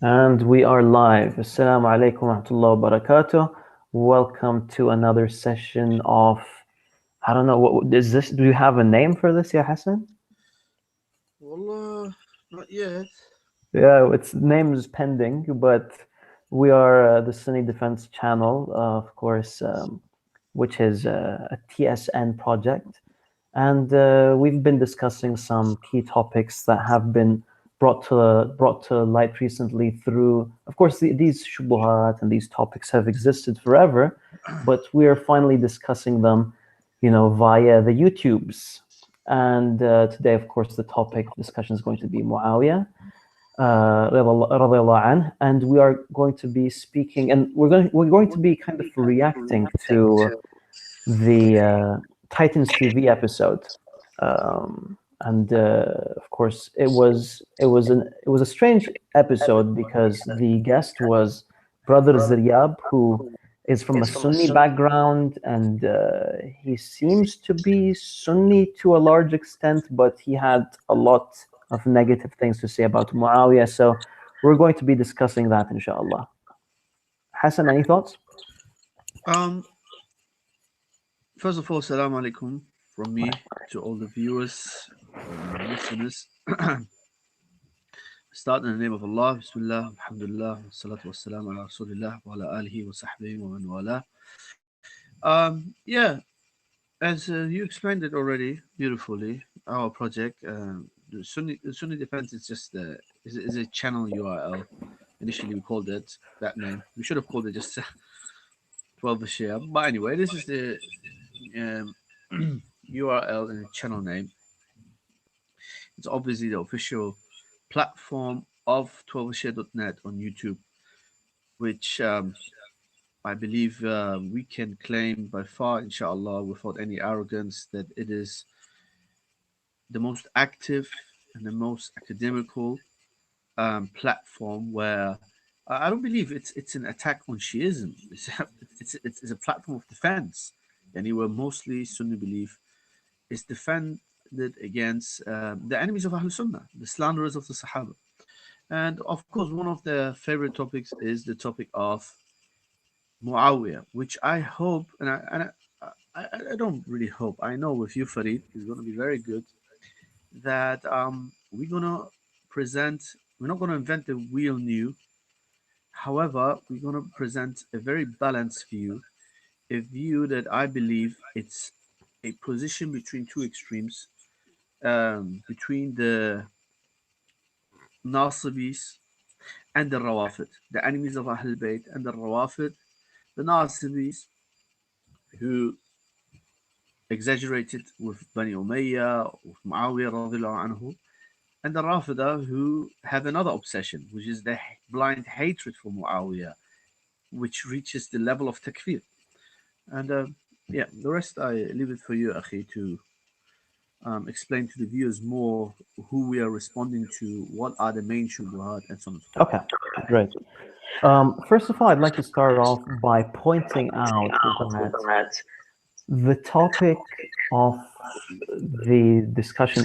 And we are live. Assalamu alaikum wa rahmatullahi wa barakatuh. Welcome to another session of, I don't know, what is this? Do you have a name for this, ya Hassan? Wallah, not yet. Yeah, its name is pending, but we are the Sunni Defense Channel, of course, which is a TSN project. And we've been discussing some key topics that have been brought to light recently through, of course, these shubuhat and these topics have existed forever, but we are finally discussing them, via the YouTubes. And today, of course, the topic of discussion is going to be Muawiyah, radiallahu anh, and we are going to be speaking, and we're going to be kind of reacting to the Titans TV episode, and of course it was a strange episode because the guest was Brother Ziryab, who is from a Sunni background, and he seems to be Sunni to a large extent, but he had a lot of negative things to say about Muawiyah. So we're going to be discussing that, inshallah. Hassan, any thoughts? Um, First of all, salam alaikum from me to all the viewers and listeners. Start in the name of Allah, Bismillah, Alhamdulillah, Salatu wassalam ala Rasulillah, wa ala alihi wa sahbihi wa man wala. Yeah, as you explained it already beautifully, our project, the Sunni Defense is just is a channel URL. Initially, we called it that name. We should have called it just 12 share. But anyway, this is the um, URL and channel name. It's obviously the official platform of 12share.net on YouTube, which I believe we can claim by far, inshallah, without any arrogance, that it is the most active and the most academical platform where I don't believe it's an attack on Shiism. It's a platform of defense. Anywhere mostly Sunni belief is defended against the enemies of Ahlul Sunnah, the slanderers of the Sahaba. And of course, one of their favorite topics is the topic of Muawiyah, which I hope, and I don't really hope, I know with you, Farid, is going to be very good, that we're going to present, we're not going to invent the wheel new. However, we're going to present a very balanced view, a view that I believe it's a position between two extremes, between the Nasibis and the Rawafid, the enemies of Ahl Bayt, and the Rawafid, the Nasibis, who exaggerated with Bani Umayyah, with Muawiyah radiallahu anhu, and the Rafida, who have another obsession, which is the blind hatred for Muawiyah, which reaches the level of takfir. And yeah, the rest I leave it for you, Akhi, to explain to the viewers more who we are responding to, what are the main shubuhat, and so on and so forth. Okay, great. First of all, I'd like to start off by pointing out that the topic of the discussion,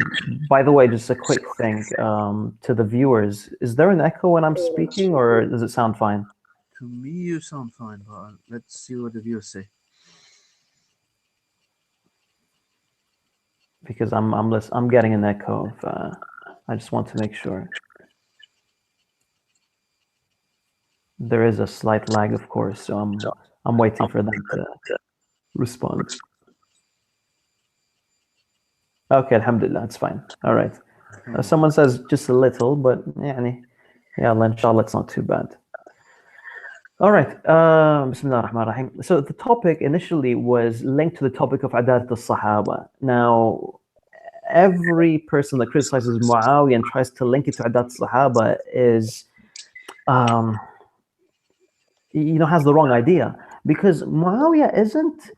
by the way, just a quick thing to the viewers, is there an echo when I'm speaking, or does it sound fine? To me, you sound fine, but let's see what the viewers say. Because I'm getting an echo. I just want to make sure. There is a slight lag, of course, so I'm waiting for them to respond. Okay, alhamdulillah, it's fine. All right. Someone says just a little, but yeah, inshallah, it's not too bad. All right. Bismillah ar-Rahman ar-Rahim. So the topic initially was linked to the topic of Adalat al-Sahaba. Now, every person that criticizes Muawiyah and tries to link it to Adalat al-Sahaba is, has the wrong idea, because Muawiyah isn't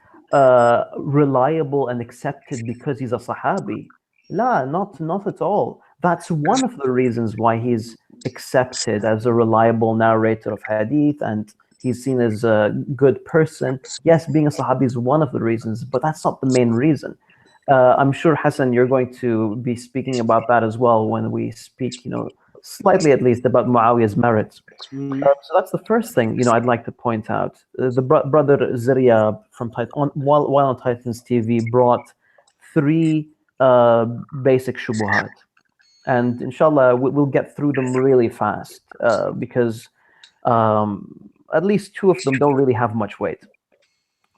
reliable and accepted because he's a Sahabi. La, not at all. That's one of the reasons why he's accepted as a reliable narrator of hadith, and he's seen as a good person. Yes, being a Sahabi is one of the reasons, but that's not the main reason. I'm sure, Hassan, you're going to be speaking about that as well when we speak, slightly at least about Muawiyah's merits. Mm. So that's the first thing, I'd like to point out. The brother Ziryab from while on Titans TV brought three basic shubuhat, and inshallah we'll get through them really fast because at least two of them don't really have much weight.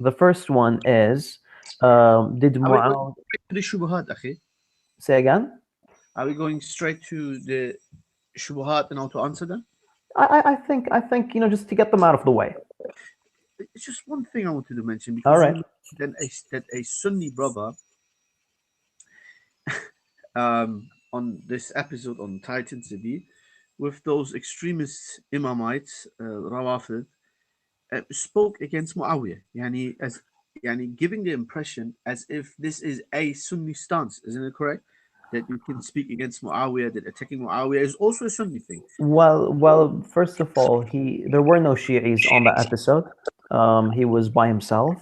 The first one is, did Are we going Muawiyah... straight to the shubuhat, akhi? Say again? Are we going straight to the shubuhat and how to answer them? I think, just to get them out of the way. It's just one thing I wanted to mention All because right. you mentioned that a Sunni brother on this episode on Titan TV with those extremist Imamites, Rawafid, spoke against Muawiyah, giving the impression as if this is a Sunni stance, isn't it correct? That you can speak against Muawiyah, that attacking Muawiyah is also a Sunni thing. Well, first of all, there were no Shi'is on that episode. He was by himself,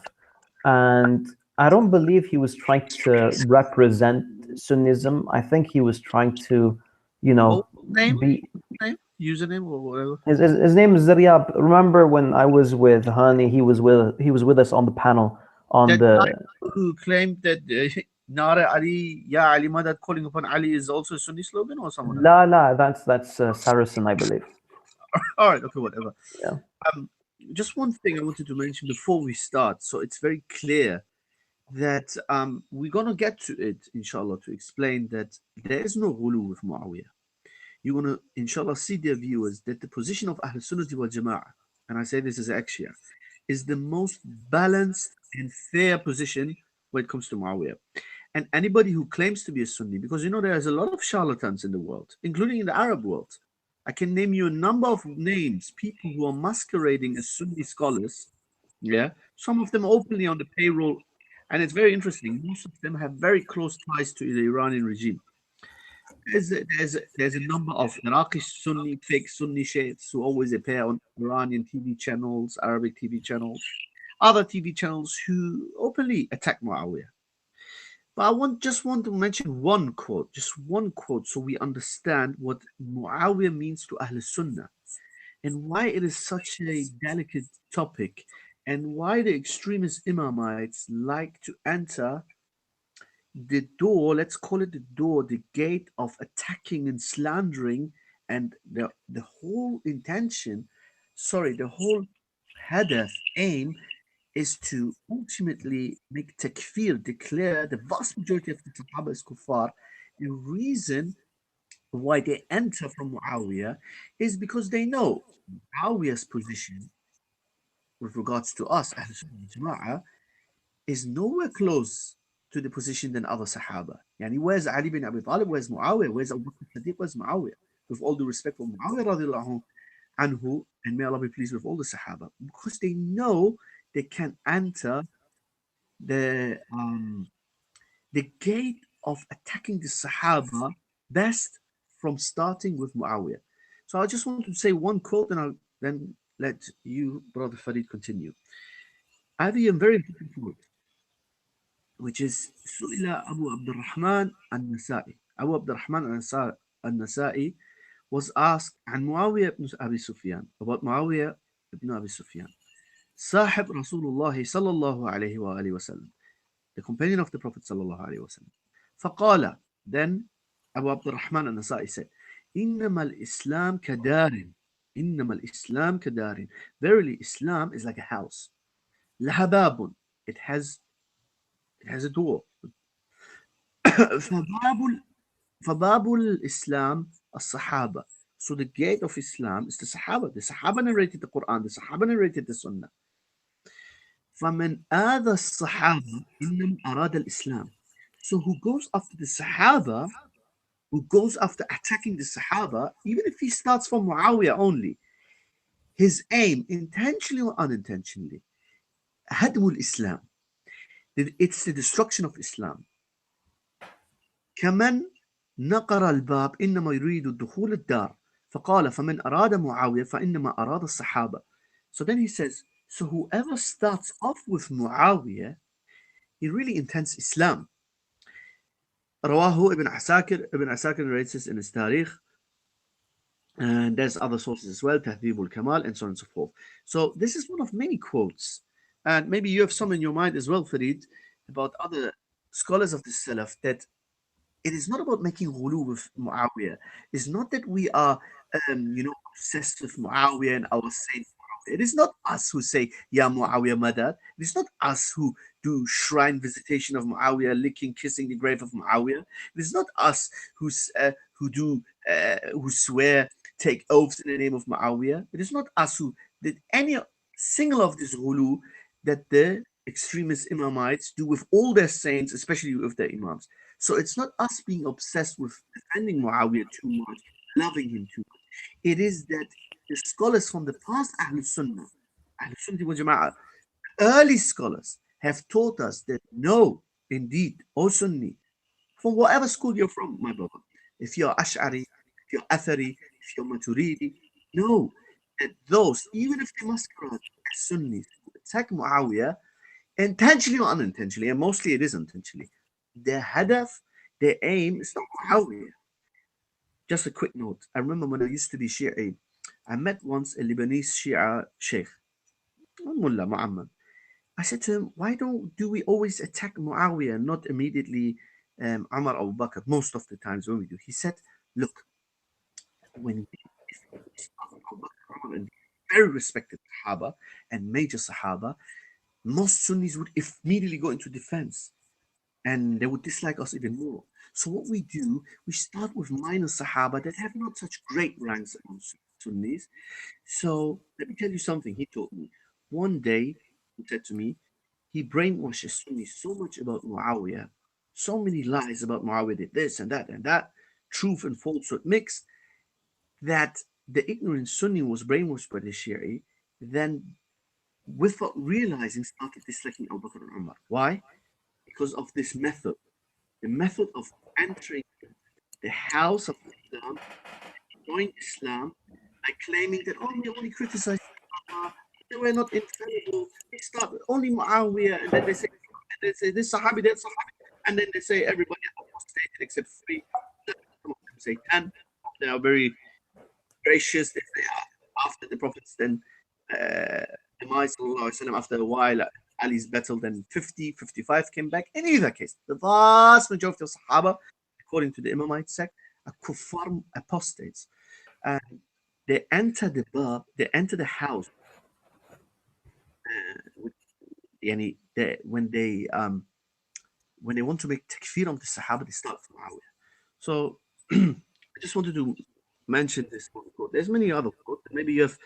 and I don't believe he was trying to represent Sunnism. I think he was trying to, Name, be... username, or whatever. His name is Ziryab. Remember when I was with Hani, he was with us on the panel on That the... guy who claimed that Nara Ali, Ya Ali Madad, calling upon Ali is also a Sunni slogan or someone else? La, that's Saracen, I believe. All right, okay, whatever. Yeah. Just one thing I wanted to mention before we start, so it's very clear that we're gonna get to it, inshallah, to explain that there is no ghulu with Muawiyah. You're gonna, inshallah, see, dear viewers, that the position of Ahl Sunnah wal Jama'ah, and I say this as Akshia, is the most balanced and fair position when it comes to Muawiyah. And anybody who claims to be a Sunni, because there's a lot of charlatans in the world, including in the Arab world. I can name you a number of names, people who are masquerading as Sunni scholars. Yeah, some of them openly on the payroll, and it's very interesting. Most of them have very close ties to the Iranian regime. There's a number of Iraqi Sunni, fake Sunni sheikhs who always appear on Iranian TV channels, Arabic TV channels, other TV channels who openly attack Muawiyah. But I just want to mention just one quote, so we understand what Muawiyah means to Ahl Sunnah and why it is such a delicate topic and why the extremist Imamites like to enter the door, let's call it the door, the gate of attacking and slandering, and the whole intention, the whole hadaf, aim, is to ultimately make takfir, declare the vast majority of the Sahaba as kuffar. The reason why they enter from Muawiyah is because they know Muawiyah's position with regards to us, Ahl Sunnah Jama'ah, is nowhere close to the position than other Sahaba. Where's Ali bin Abi Talib? Where's Muawiyah? Where's Abu Bakr Siddiq? Where's Muawiyah? With all due respect for Muawiyah radiallahu anhu, and may Allah be pleased with all the Sahaba, because they know they can enter the gate of attacking the Sahaba best from starting with Muawiyah. So I just want to say one quote, and I'll then let you, Brother Farid, continue. I have a very important quote, which is Su'ila Abu Abdurrahman al-Nasa'i. Abu Abdurrahman al-Nasa'i was asked عن Muawiyah ibn Abi Sufyan, about Muawiyah ibn Abi Sufyan. صاحب رسول الله صلى الله عليه وآله وسلم, the companion of the Prophet صلى الله عليه وسلم. فقال, then Abu Abdurrahman al-Nasa'i said, إنما الإسلام كدار, إنما الإسلام كدار, verily Islam is like a house. لها باب, it has a door. فباب الإسلام الصحابة, so the gate of Islam is the Sahaba. The Sahaba narrated the Quran, the Sahaba narrated the Sunnah. فمن آذى الصحابة إنما أراد الإسلام, so who goes after the Sahaba, who goes after attacking the Sahaba, even if he starts from Muawiyah only, his aim, intentionally or unintentionally, هدم الإسلام, it's the destruction of Islam. كمن نقر الباب إنما يريد دخول الدار فقال فمن أراد معاوية فإنما أراد الصحابة. So then he says, so whoever starts off with Muawiyah, he really intends Islam. رواه ابن عساكر narrates this in his تاريخ And there's other sources as well, Tahdhib al-Kamal, and so on and so forth. So this is one of many quotes. And maybe you have some in your mind as well, Farid, about other scholars of the Salaf, that it is not about making ghulu with Muawiyah. It's not that we are, obsessed with Muawiyah and our saint Muawiyah. It is not us who say, Ya Muawiyah Madad. It is not us who do shrine visitation of Muawiyah, licking, kissing the grave of Muawiyah. It is not us who swear, take oaths in the name of Muawiyah. It is not us who did any single of this ghulu that the extremist Imamites do with all their saints, especially with their Imams. So it's not us being obsessed with defending Muawiyah too much, loving him too much. It is that the scholars from the past, Ahlul Sunnah wal Jama'ah, early scholars have taught us that no, indeed, O Sunni, from whatever school you're from, my brother, if you're Ash'ari, if you're Athari, if you're Maturidi, no, that those, even if they masquerade as Sunnis, attack Muawiyah, intentionally or unintentionally, and mostly it is intentionally, their hadaf, their aim is not Muawiyah. Just a quick note. I remember when I used to be Shi'i, I met once a Lebanese Shia sheikh, Mullah Muhammad. I said to him, why don't do we always attack Muawiyah, not immediately Ammar Abu Bakr, most of the times when we do? He said, look, when we start with Abu Bakr, Umar, and very respected Sahaba and major Sahaba, most Sunnis would immediately go into defense and they would dislike us even more. So what we do, we start with minor Sahaba that have not such great ranks among Sunnis. So let me tell you something he told me. One day, he said to me, he brainwashes Sunnis so much about Muawiyah, so many lies about Muawiyah did this and that, truth and falsehood mixed, that the ignorant Sunni was brainwashed by the Shi'i, then without realizing started disliking Abu Bakr and Umar. Why? Because of this method, the method of entering the house of Islam, join Islam by claiming that we only criticize they were not infallible. They start with only Muawiyah, and then they say this Sahabi, that Sahabi, and then they say everybody apostated except three. Some of them say 10. They are very gracious. They say after the Prophet's then demise, after a while, Ali's battle, then 50, 55 came back. In either case, the vast majority of Sahaba, according to the Imamite sect, are kuffar apostates. And they enter they enter the house. When they want to make takfir of the Sahaba, they start from Muawiyah. So I just wanted to mention this one quote. There's many other quotes. Maybe you have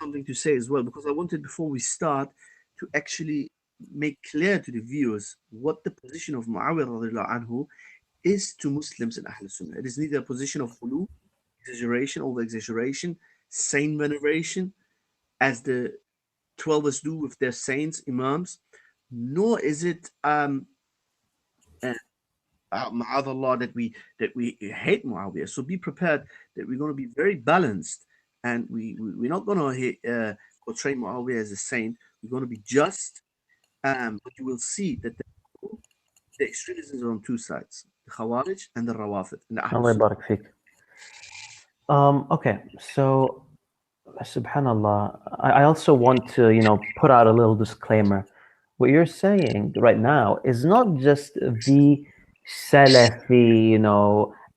something to say as well, because I wanted before we start to actually make clear to the viewers what the position of Muawiyah radiallahu anhu is to Muslims in Ahl Sunnah. It is neither a position of ghulu, exaggeration, over exaggeration, saint veneration, as the 12ers do with their saints, imams, nor is it ma'adallah that we hate Muawiyah. So be prepared that we're going to be very balanced, and we're not going to portray Muawiyah as a saint. We're going to be just, but you will see that the extremism are on two sides: the Khawarij and the Rawafid and the Ahlul Allah Sunnah. barak fik. Okay, so subhanallah, I also want to put out a little disclaimer. What you're saying right now is not just the Salafi,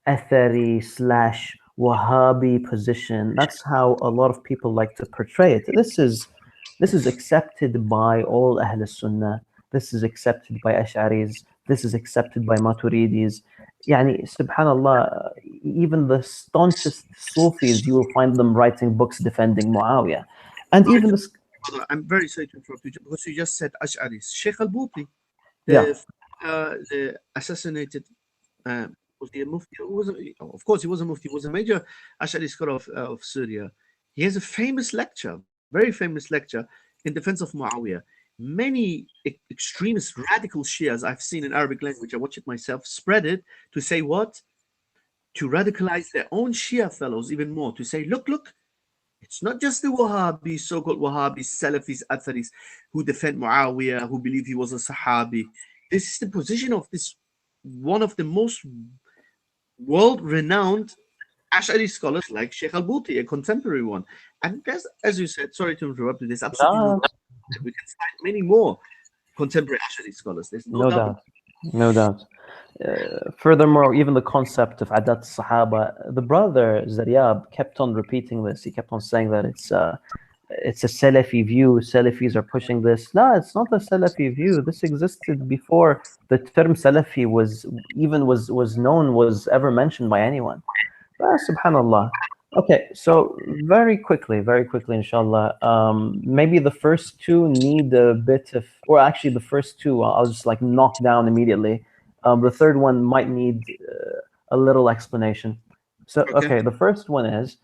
Athari slash Wahhabi position. That's how a lot of people like to portray it. This is accepted by all Ahl Sunnah. This is accepted by Ash'aris. This is accepted by Maturidis. Yani, subhanallah, even the staunchest Sufis, you will find them writing books defending Muawiyah. And even the Brother, I'm very sorry to interrupt you because you just said Ash'aris. Sheikh al-Buti, yeah, the assassinated, was he a mufti? Of course, he was a mufti. He was a major Ash'ari scholar of Syria. He has a famous lecture, very famous lecture, in defense of Muawiyah. Many extremist, radical Shias I've seen in Arabic language, I watch it myself, spread it to say what? To radicalize their own Shia fellows even more, to say, look, it's not just the Wahhabis, so-called Wahhabis, Salafis, Atharis, who defend Muawiyah, who believe he was a Sahabi. This is the position of this one of the most world-renowned Ash'ari scholars like Sheikh al-Buti, a contemporary one. And there's, as you said, sorry to interrupt you, there's absolutely no doubt. We can cite many more contemporary Ash'ari scholars. There's no doubt. No doubt. Furthermore, even the concept of Adat Sahaba, the brother Zaryab kept on repeating this. He kept on saying that it's a Salafi view. Salafis are pushing this. No, it's not a Salafi view. This existed before the term Salafi was ever mentioned by anyone. Subhanallah. Okay, so very quickly, inshallah. Maybe the first two need a bit of, or actually the first two I'll just like knock down immediately. The third one might need a little explanation. So, okay, the first one is,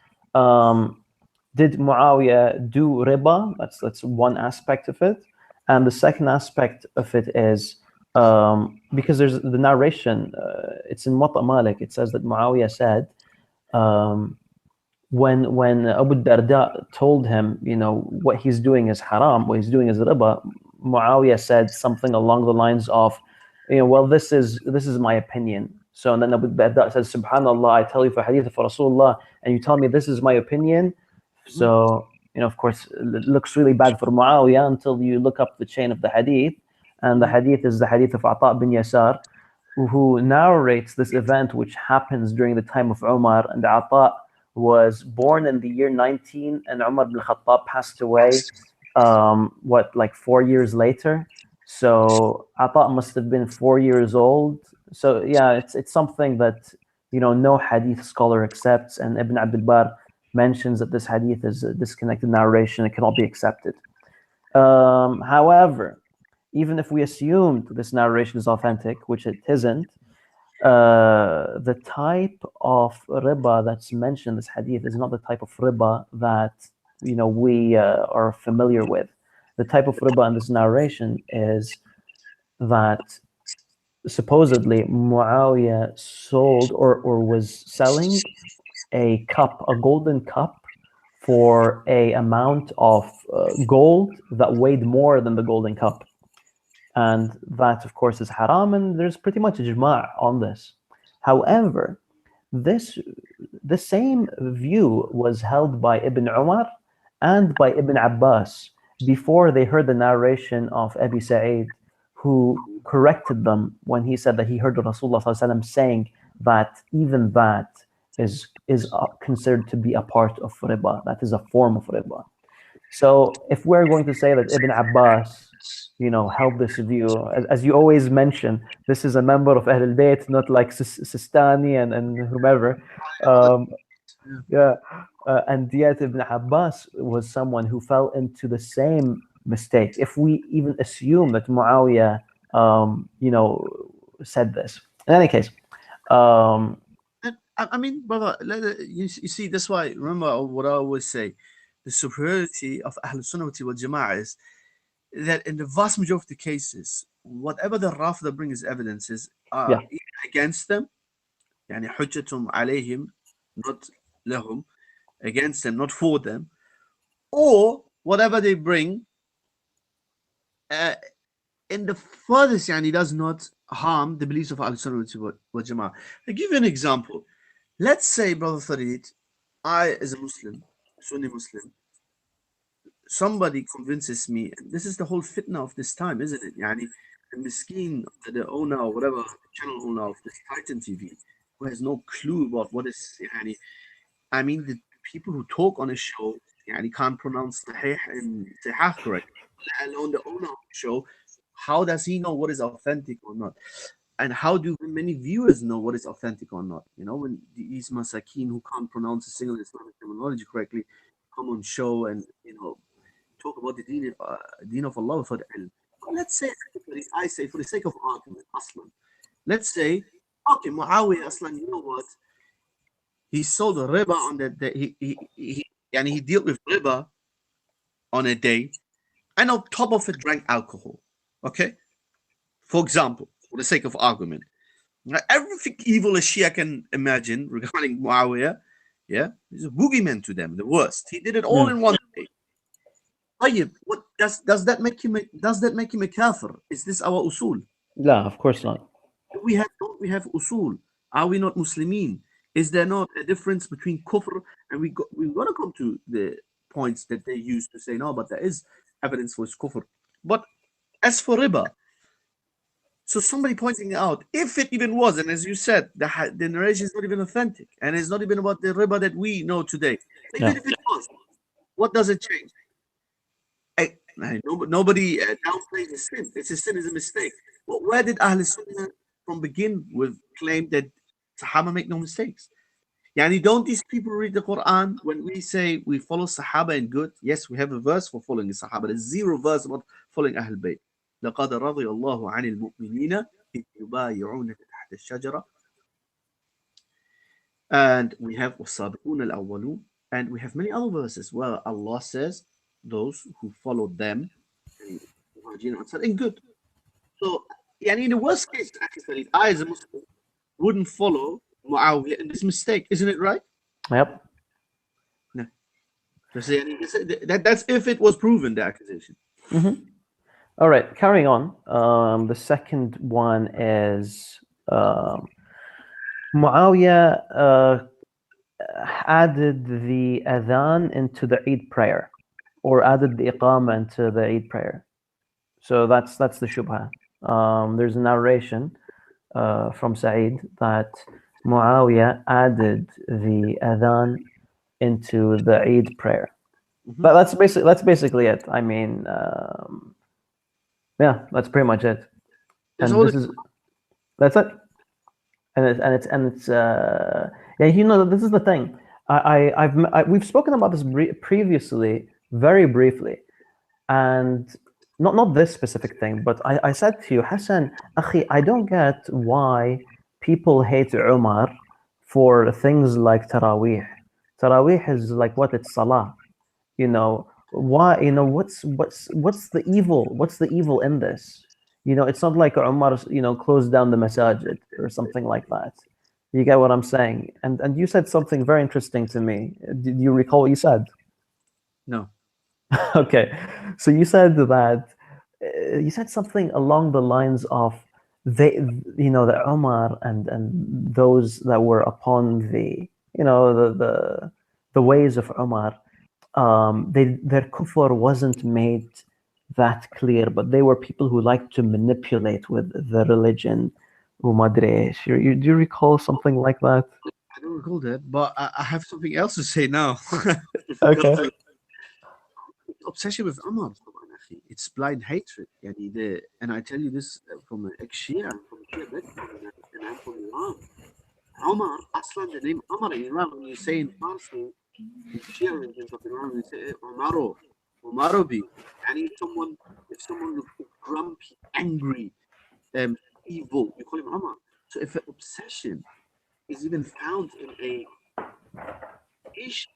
did Muawiyah do riba? That's one aspect of it. And the second aspect of it is, because there's the narration, it's in Muwatta Malik, it says that Muawiyah said, when Abu Darda told him, what he's doing is haram, what he's doing is riba, Muawiyah said something along the lines of, well, this is my opinion. So and then Abu Darda says, Subhanallah, I tell you for hadith of Rasulullah, and you tell me this is my opinion. So, of course, it looks really bad for Muawiyah until you look up the chain of the hadith, and the hadith is the hadith of Ata bin Yasar, who narrates this event which happens during the time of Umar, and Ata was born in the year 19, and Umar ibn Khattab passed away, 4 years later. So Ata must have been 4 years old. So yeah, it's something that no hadith scholar accepts, and Ibn Abdul Bar mentions that this hadith is a disconnected narration; it cannot be accepted. However, even if we assumed this narration is authentic, which it isn't, the type of riba that's mentioned in this hadith is not the type of riba that we are familiar with. The type of riba in this narration is that supposedly Muawiyah sold or was selling a golden cup, for a amount of gold that weighed more than the golden cup. And that, of course, is haram, and there's pretty much ijma' on this. However, the same view was held by Ibn Umar and by Ibn Abbas before they heard the narration of Abi Sa'id, who corrected them when he said that he heard Rasulullah ﷺ saying that even that is considered to be a part of riba. That is a form of riba. So if we're going to say that Ibn Abbas, held this view, as you always mention, this is a member of Ahl al-Bayt, not like Sistani and whomever. And yet Ibn Abbas was someone who fell into the same mistake. If we even assume that Muawiyah, said this. In any case, I mean, brother, you see, that's why, remember what I always say, the superiority of Ahl Sunnah wal Jama'ah is that in the vast majority of the cases, whatever the Rafida bring as evidences are either against them, يعني حجتهم عليهم, not لهم, against them, not for them, or whatever they bring in the furthest, does not harm the beliefs of Ahl Sunnah wal Jama'ah. I'll give you an example. Let's say, Brother Farid, I, as a Muslim, Sunni Muslim, somebody convinces me, and this is the whole fitna of this time, isn't it? The miskeen, the owner or whatever, channel owner of this Titan TV, who has no clue about what is, the people who talk on a show, can't pronounce Sahih and Sahih correctly, let alone the owner of the show. How does he know what is authentic or not? And how do many viewers know what is authentic or not? When these masakin who can't pronounce a single Islamic terminology correctly come on show and, talk about the deen of Allah for the ilm. Let's say, I say, for the sake of argument, Aslan, let's say, okay, Muawiyah, Aslan, you know what? He sold riba on that day. He dealt with riba on a day, and on top of it drank alcohol. Okay? For example, for the sake of argument, everything evil a Shia can imagine regarding Muawiyah, he's a boogeyman to them, the worst. He did it all in one day. What does that make him? Does that make him a kafir? Is this our usul? No, of course not. Don't we have usul? Are we not Muslimin? Is there not a difference between kufr and we're going to come to the points that they use to say no, but there is evidence for kufr. But as for riba, so somebody pointing out, if it even was, and as you said, the narration is not even authentic, and it's not even about the riba that we know today. So even if it was, what does it change? Nobody downplays the sin. It's a sin, is a mistake. But where did Ahl Sunnah from begin with claim that Sahaba make no mistakes? Yani, don't these people read the Quran when we say we follow Sahaba in good? Yes, we have a verse for following the Sahaba. There's zero verse about following Ahl Bayt. لقد رضي الله عن المؤمنين إذ يبايعونك تحت الشجرة. And we have والسابقون الأولون, and we have many other verses where Allah says those who followed them in good. So, yani, in the worst case, actually, I as a Muslim wouldn't follow Muawiyah in this mistake, isn't it right? Yep. No. That's if it was proven, the accusation. Mm-hmm. All right, carrying on. The second one is Muawiyah added the Adhan into the Eid prayer, or added the Iqamah into the Eid prayer. So that's the shubha. There's a narration from Sa'id that Muawiyah added the Adhan into the Eid prayer. Mm-hmm. But that's basically it. I mean, yeah, that's pretty much it. And that's it. And it's yeah, you know, this is the thing. We've spoken about this previously, very briefly, and not this specific thing, but I said to you, Hassan, akhi, I don't get why people hate Umar for things like Taraweeh. Taraweeh is like what? It's Salah. You know, why? You know, what's the evil? What's the evil in this? You know, it's not like Umar, you know, closed down the masajid or something like that. You get what I'm saying? And you said something very interesting to me. Did you recall what you said? No. Okay, so you said that you said something along the lines of they, you know, the Umar and those that were upon the, you know, the ways of Umar, their kufr wasn't made that clear, but they were people who liked to manipulate with the religion. Do you recall something like that? I don't recall that, but I have something else to say now. Okay. Obsession with Ammar, it's blind hatred. And I tell you this from an ex-Shia, from a Shia background, and I'm from Iran. Ammar, Aslan, the name Ammar in Iran, when you say in Farsi, in Shia regions of Iran, we say Umarobi. And if someone looks grumpy, angry, evil, you call him Ammar. So if an obsession is even found in a ish,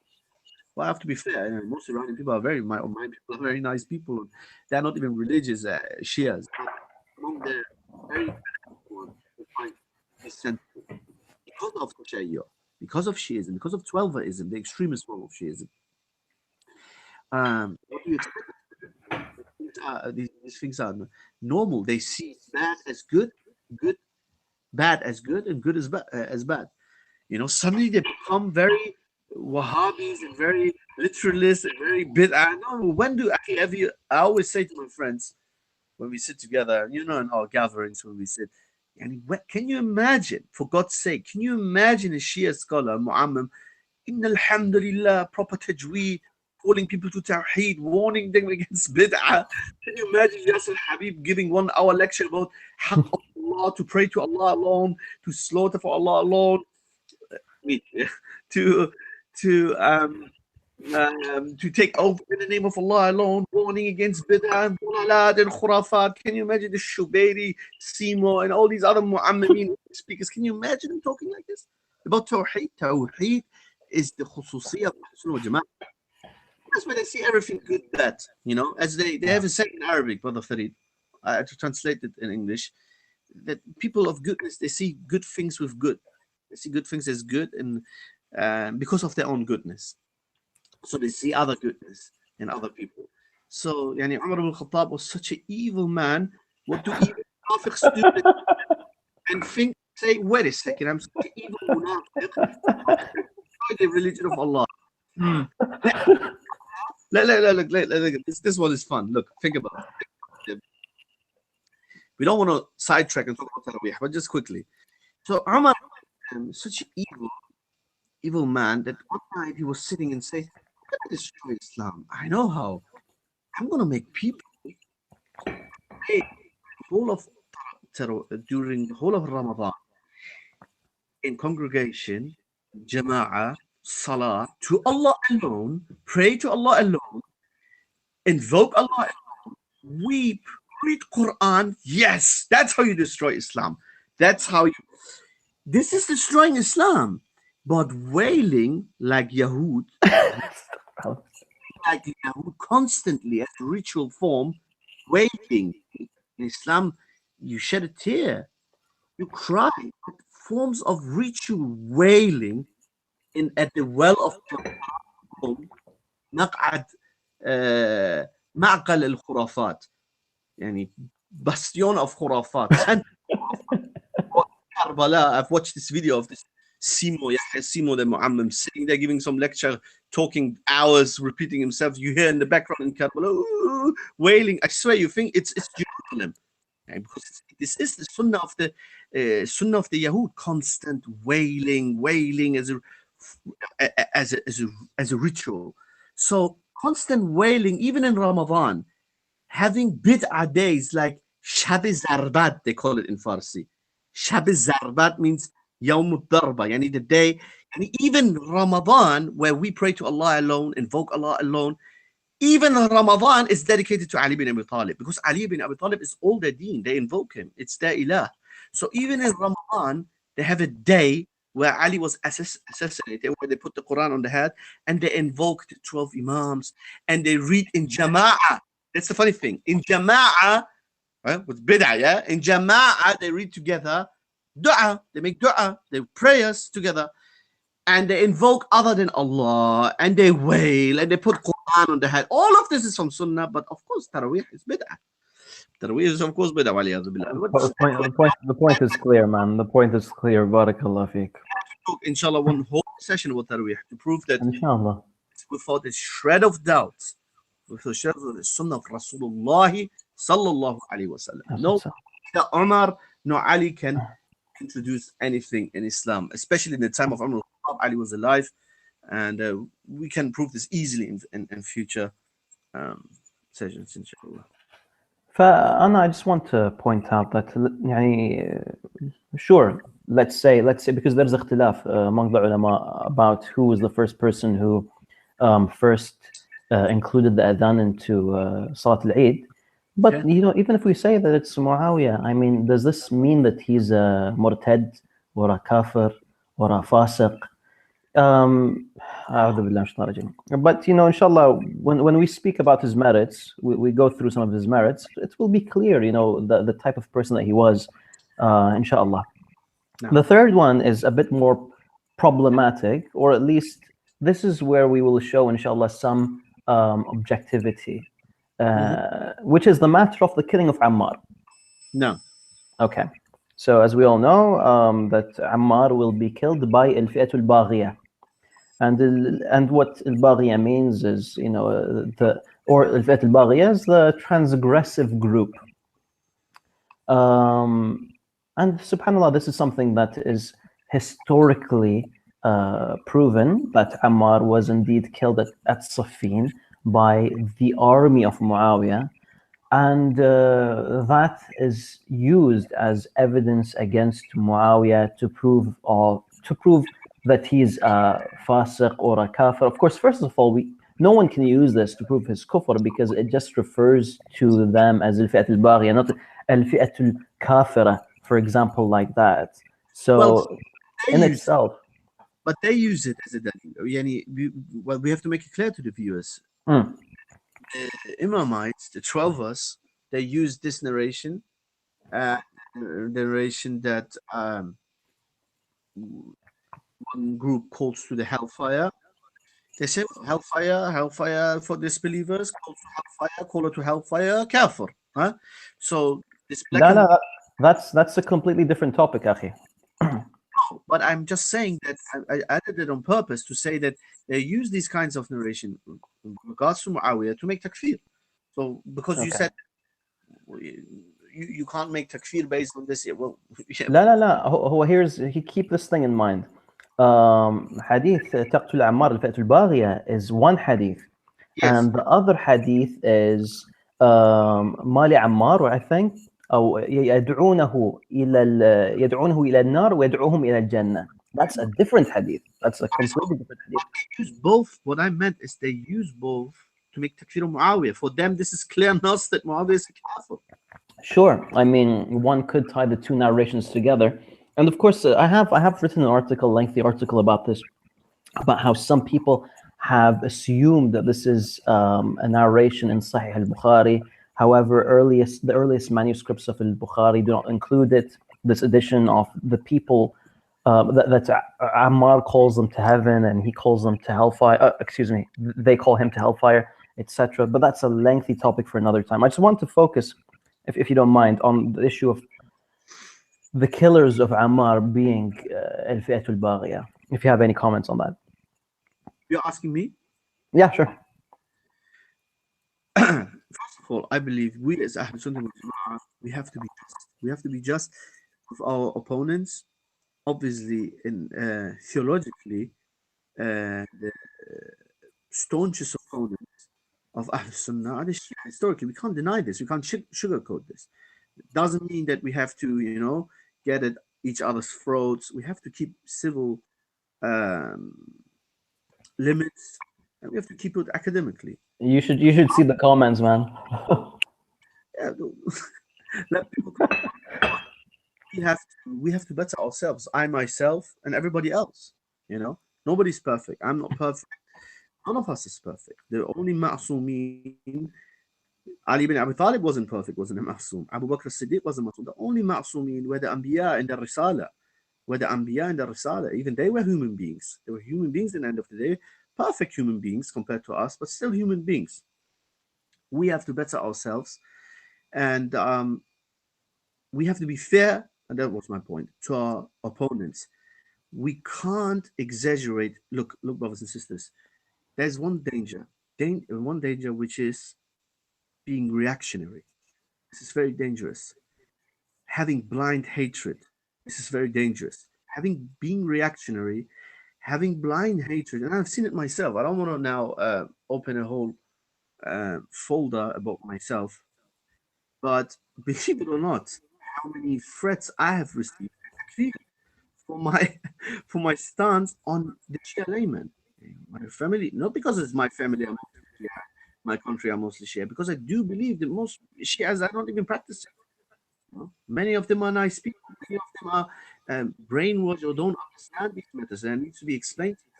well, I have to be fair. Most Iranian people are my people are very nice people. They're not even religious Shias. But among the very ones, we find resentment because of Tashayyu, because of Shiism, because of Twelverism, the extremist form of Shiism. What do you expect? These things are normal. They see bad as good, bad as good, and good as bad. You know, suddenly they become very Wahhabis and very literalists and very bid'ah. No, when do I always say to my friends when we sit together, you know, in our gatherings when we sit, and can you imagine, for God's sake, can you imagine a Shia scholar, Mu'ammim, Inna alhamdulillah, proper tajweed, calling people to Tawheed, warning them against bid'ah? Can you imagine Yasser Habib giving 1 hour lecture about haqq of Allah, to pray to Allah alone, to slaughter for Allah alone, to take over in the name of Allah alone, warning against bid'ah and dalalat and khurafat? Can you imagine the Shubairi, Simo, and all these other Mu'ammamin speakers? Can you imagine them talking like this about Tawheed? Tawheed is the khususiyah of Sunnah wal Jama'ah. That's why they see everything good, bad. You know, as they have a saying in Arabic, Brother Farid, to translate it in English, that people of goodness, they see good things with good. They see good things as good, and because of their own goodness. So they see other goodness in other people. So, Umar ibn Khattab was such an evil man. What do evil Kafirs do and think say, wait a second, I'm such an evil munafiq. The religion of Allah. Look, this one is fun. Look, think about it. We don't want to sidetrack and talk about Taraweeh, but just quickly. So Ammar, such an evil man, that one night he was sitting and saying, I'm going to destroy Islam. I know how. I'm going to make people pray during the whole of Ramadan in congregation, jama'ah, salah, to Allah alone, pray to Allah alone, invoke Allah alone, weep, read Quran. Yes, that's how you destroy Islam. That's how you. This is destroying Islam. But wailing like Yahud, constantly as a ritual form, wailing. In Islam, you shed a tear, you cry. Forms of ritual wailing at the well of مقعد معقل الخرافات, يعني bastion of khurafat. Karbala, I've watched this video of this Simo the Muammam sitting there giving some lecture, talking hours, repeating himself. You hear in the background in Karbala wailing. I swear, you think it's Jerusalem, because this is the sunnah of the Yahud, constant wailing as a ritual. So constant wailing, even in Ramadan, having bid'ah days like Shab Zarbat, they call it in Farsi. Shab Zarbat means Yawm al-Darba, yani the day. And even Ramadan, where we pray to Allah alone, invoke Allah alone, even Ramadan is dedicated to Ali bin Abi Talib, because Ali bin Abi Talib is all their deen. They invoke him. It's their ilah. So even in Ramadan, they have a day where Ali was assassinated, where they put the Quran on the head, and they invoke the 12 Imams, and they read in Jama'ah. That's the funny thing. In Jama'ah, right, with bid'ah, yeah? In Jama'ah, they read together dua. They make dua. They prayers together. And they invoke other than Allah, and they wail, and they put Quran on the head. All of this is from Sunnah, but of course, Taraweeh is bid'ah. Taraweeh is, of course, bid'ah. The point is clear, man. The point is clear. Barakallah fiqh. Inshallah, one whole session about Taraweeh to prove that, inshallah, without a shred of doubt, with a shred of the Sunnah of Rasulullah sallallahu alaihi wasallam. No, Umar, no Ali can introduce anything in Islam, especially in the time of Umar. Ali was alive, and we can prove this easily in future sessions, inshallah. I just want to point out that, sure, let's say, because there's ikhtilaf among the ulama about who was the first person who first included the adhan into Salat al-Eid. But, even if we say that it's Muawiyah, I mean, does this mean that he's a murtad or a kafir or a fasiq? But inshallah, when we speak about his merits, we go through some of his merits, it will be clear, the type of person that he was, inshallah. No. The third one is a bit more problematic, or at least this is where we will show, inshallah, some objectivity, which is the matter of the killing of Ammar. No. Okay. So as we all know, that Ammar will be killed by al-fi'at al-baghiyah. And what al-baghiyah means is, al-fi'at al-baghiyah is the transgressive group. And subhanAllah, this is something that is historically proven, that Ammar was indeed killed at Siffin by the army of Muawiyah. And that is used as evidence against Muawiyah to prove that he's a fasiq or a kafir. Of course, first of all, no one can use this to prove his kufr, because it just refers to them as al-fi'at al-baghiyah, not al-fi'at al-kafira, for example, like that. So, in itself. But they use it as a dalil. Well, we have to make it clear to the viewers. The Imamites, the 12ers, they use this narration, that one group calls to the hellfire. They say hellfire for disbelievers, calls to hellfire, caller to hellfire, kafir. Huh? So this that's a completely different topic, akhi. But I'm just saying that I added it on purpose to say that they use these kinds of narration in regards to Muawiyah to make takfir. So because you Okay. said you can't make takfir based on this. Well, yeah, لا لا لا هو he keep this thing in mind. حديث تقتل عمار الفئة الباغية is one hadith, yes. and the other hadith is مالي عمار, I think, أو يدعونه إلى النار ويدعوهم إلى الجنة. That's a different hadith. That's a completely different hadith. Use both. What I meant is they use both to make takfir of Muawiyah. For them, this is clear enough that Muawiyah is a kafir. Sure. I mean, one could tie the two narrations together, and of course, I have written an article, lengthy article about this, about how some people have assumed that this is a narration in Sahih al-Bukhari. However, the earliest manuscripts of al-Bukhari do not include it. This edition of the people that Ammar calls them to heaven and he calls them to hellfire. Excuse me, they call him to hellfire, etc. But that's a lengthy topic for another time. I just want to focus, if you don't mind, on the issue of the killers of Ammar being al-Fi'at al-Baghiya. If you have any comments on that. You're asking me? Yeah, sure. First of all, I believe we as Ahl Sunnah wal Jama'ah, we have to be just. We have to be just with our opponents. Obviously, in theologically, the staunchest opponents of Ahl Sunnah are the Shia. Historically, we can't deny this. We can't sugarcoat this. It doesn't mean that we have to, get at each other's throats. We have to keep civil limits, and we have to keep it academically. You should see the comments, man. Yeah, let people. We have to better ourselves. I myself and everybody else. Nobody's perfect. I'm not perfect. None of us is perfect. The only ma'sumin. Ali ibn Abi Talib wasn't perfect, wasn't a ma'sum. Abu Bakr as-Siddiq wasn't ma'sum. The only ma'sumin were the Anbiya and the Risala. Even they were human beings. They were human beings at the end of the day. Perfect human beings compared to us, but still human beings. We have to better ourselves, and we have to be fair, and that was my point, to our opponents. We can't exaggerate. Look, brothers and sisters, there's one danger, which is being reactionary. This is very dangerous. Having blind hatred. This is very dangerous. Being reactionary, having blind hatred, and I've seen it myself. I don't want to now open a whole folder about myself, but believe it or not, how many threats I have received for my stance on the Shia layman. My family, not because it's my family, I'm Shia, my country, I'm mostly Shia, because I do believe that most Shias are not even practicing. Many of them are nice people. Many of them are brainwashed or don't understand these matters, and it needs to be explained to them.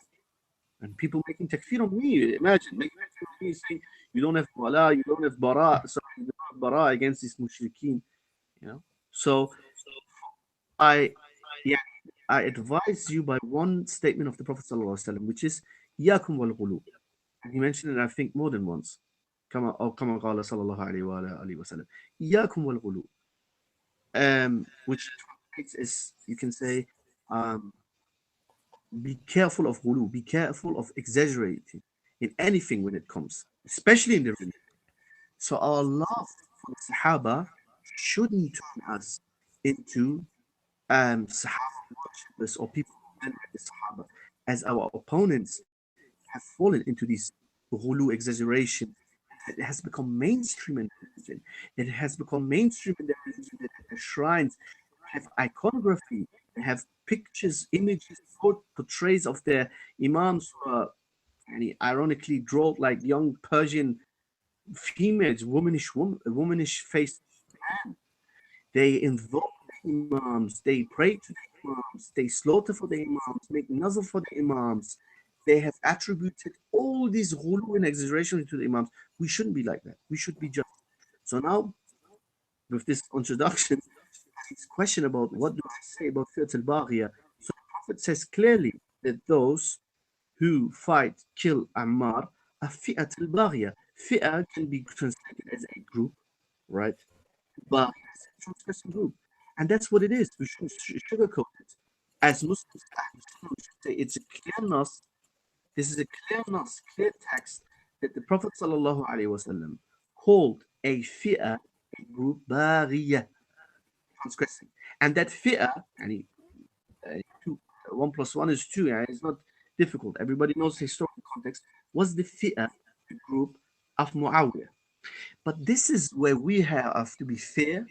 And people making takfir on me. Imagine making takfir on me, saying you don't have wala, you don't have bara, so you don't have bara against these mushrikeen. So I advise you by one statement of the Prophet ﷺ, which is yakum wal ghulu. And he mentioned it, I think, more than once. Kama qala sallallahu alayhi wa alihi wa sallam. Yakum wal ghulu. Which is, you can say, be careful of ghulu, be careful of exaggerating in anything when it comes, especially in the religion. So our love for the Sahaba shouldn't turn us into Sahaba worshippers or people who venerate the Sahaba, as our opponents have fallen into this ghulu exaggeration. It has become mainstream in religion. It has become mainstream in the religion that the shrines have iconography, they have pictures, images, portraits of their imams who are ironically drawn like young Persian females, womanish faced man. They invoke the imams, they pray to the imams, they slaughter for the imams, make nazar for the imams. They have attributed all these ghulu and exaggeration to the imams. We shouldn't be like that. We should be just. So now, with this introduction, this question about what do I say about Fi'at al-Baghiyah. So the Prophet says clearly that those who fight, kill Ammar are Fi'at al-Baghiyah. Fi'ah can be translated as a group, right? But it's a transgressive group. And that's what it is. We shouldn't sugarcoat it. as Muslims, say it's a clear nas. This is a clear text that the Prophet sallallahu alaihi wasallam called a fi'ah, a group, baghiyah, transgressing, and that fi'ah, and 1 + 1 is 2. It's not difficult. Everybody knows the historical context. Was the fi'ah, the group of Muawiyah. But this is where we have to be fair,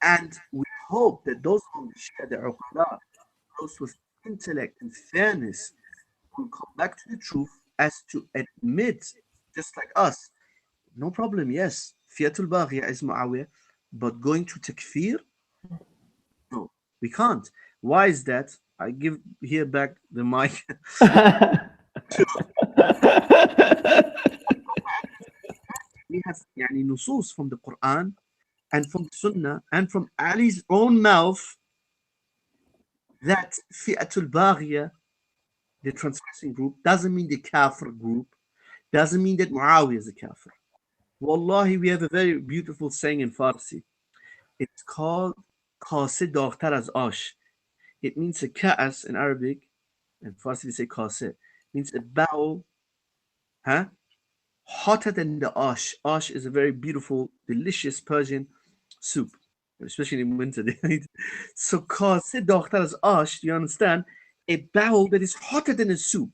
and we hope that those on the share, the uqala, those with intellect and fairness, will come back to the truth as to admit, just like us, no problem, yes, fi'atul baghiyah is Muawiyah, but going to takfir, no, we can't. Why is that? I give here back the mic. We have nusus from the Quran and from the Sunnah and from Ali's own mouth that fi'atul baghiyah, the transgressing group, doesn't mean the kafir group, doesn't mean that Muawiyah is a kafir. Wallahi, we have a very beautiful saying in Farsi. It's called kase daghtar az ash. It means a ka'as in Arabic, and Farsi we say kase, means a bowl, hotter than the ash. Ash is a very beautiful, delicious Persian soup, especially in winter. So kase daghtar az ash, do you understand? A bowl that is hotter than a soup,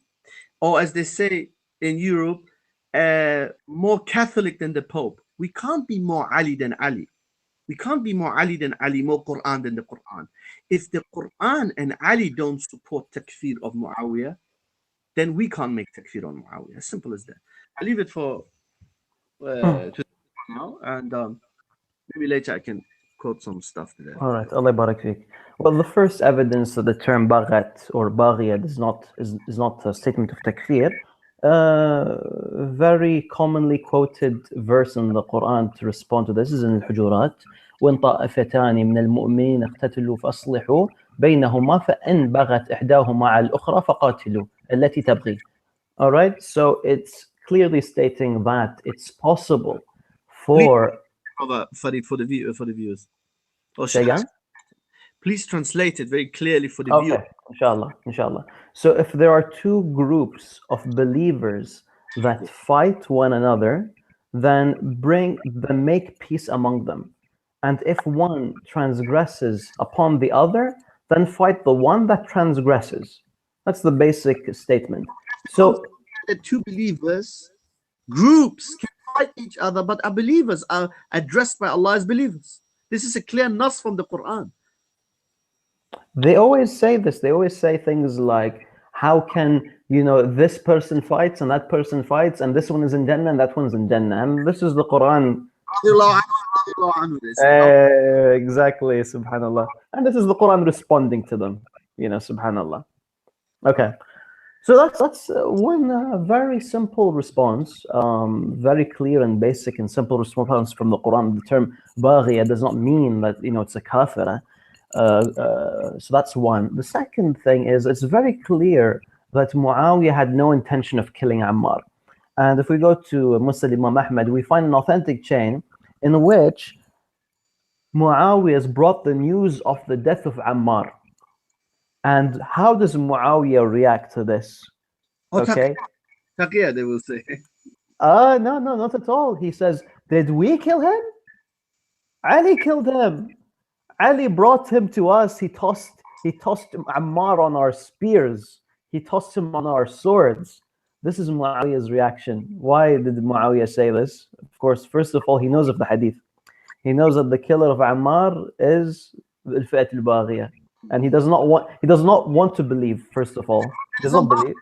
or as they say in Europe, more Catholic than the Pope. We can't be more Ali than Ali. We can't be more Ali than Ali, more Quran than the Quran. If the Quran and Ali don't support takfir of Muawiyah, then we can't make takfir on Muawiyah. As simple as that. I'll leave it for to now, and maybe later I can quote some stuff today. All right, Allah barak fik. Well, the first evidence that the term baghat or baghiyat is not a statement of takfir. Very commonly quoted verse in the Quran to respond to this is in Al-Hujurat. وَإِنْ طَائِفَتَانِ مِنَ الْمُؤْمِنِينَ اقْتَتَلُوا فَأَصْلِحُوا بَيْنَهُمَا فَإِنْ بَغَتْ إِحْدَاهُمَا عَلَى الْأُخْرَى فَقَاتِلُوا الَّتِي تَبْغِي. All right, so it's clearly stating that it's possible for Farid, for the viewers. Say again? Please translate it very clearly for the viewer. Inshallah. So if there are two groups of believers that fight one another, then make peace among them. And if one transgresses upon the other, then fight the one that transgresses. That's the basic statement. So the two believers, groups can fight each other, but our believers are addressed by Allah as believers. This is a clear nas from the Quran. They always say this. They always say things like, how can, this person fights and that person fights and this one is in Jannah and that one's in Jannah. And this is the Quran. Exactly, subhanallah. And this is the Quran responding to them, subhanallah. Okay. So that's one very simple response, very clear and basic and simple response from the Quran. The term baghiyah does not mean that, it's a kafira. So that's one. The second thing is it's very clear that Muawiyah had no intention of killing Ammar. And if we go to Muslim Imam Ahmad, we find an authentic chain in which Muawiyah has brought the news of the death of Ammar. And how does Muawiyah react to this? Okay. Taqiyya, they will say. No, not at all. He says, did we kill him? Ali killed him. Ali brought him to us. He tossed Ammar on our spears. He tossed him on our swords. This is Muawiyah's reaction. Why did Muawiyah say this? Of course, first of all, he knows of the hadith. He knows that the killer of Ammar is al-fi'at al-baghiyah. And he does not want to believe, first of all. He does not believe.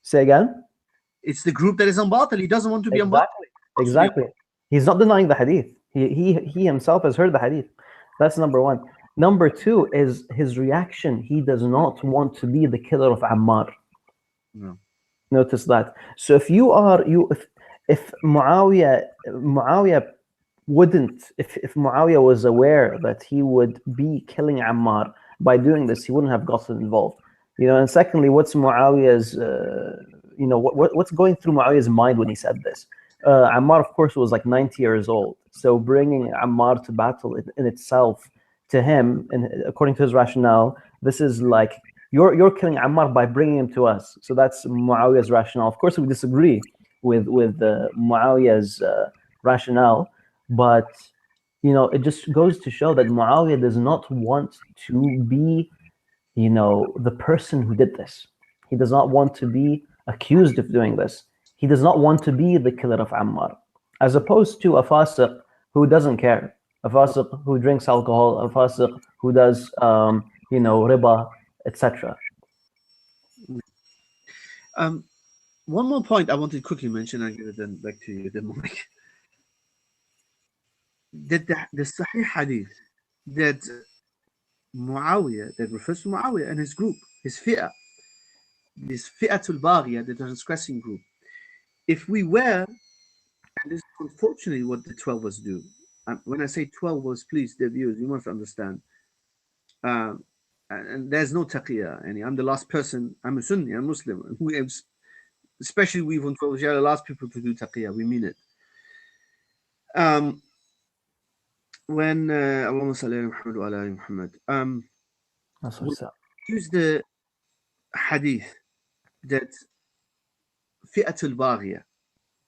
Say again? It's the group that is on batil. He doesn't want to be on batil. Exactly. He's not denying the hadith. He himself has heard the hadith. That's number one. Number two is his reaction. He does not want to be the killer of Ammar. No. Notice that. So if Muawiyah wouldn't, if Muawiyah was aware that he would be killing Ammar by doing this, he wouldn't have gotten involved. And secondly, what's Muawiyah's, what's going through Muawiyah's mind when he said this? Ammar, of course, was like 90 years old. So bringing Ammar to battle in itself to him, and according to his rationale, this is like you're killing Ammar by bringing him to us. So that's Muawiyah's rationale. Of course, we disagree with Muawiyah's rationale, but it just goes to show that Muawiyah does not want to be, the person who did this. He does not want to be accused of doing this. He does not want to be the killer of Ammar, as opposed to a fasiq who doesn't care, a fasiq who drinks alcohol, a fasiq who does, riba, etc. One more point I wanted to quickly mention, I'll give it then back to you, then Mike. That the Sahih Hadith that Muawiyah, that refers to Muawiyah and his group, his fi'ah, this fi'atul baghiyah, the transgressing group. If we were, and this is unfortunately what the 12 was do. When I say 12 was, please, the viewers, you must understand. And there's no taqiyah. And I'm the last person, I'm a Sunni, I'm Muslim. Especially we from 12 are the last people to do taqiyah. We mean it. When Allahumma salli ala Muhammad wa ala ali Muhammad, use the hadith that fi'atul baghiyah,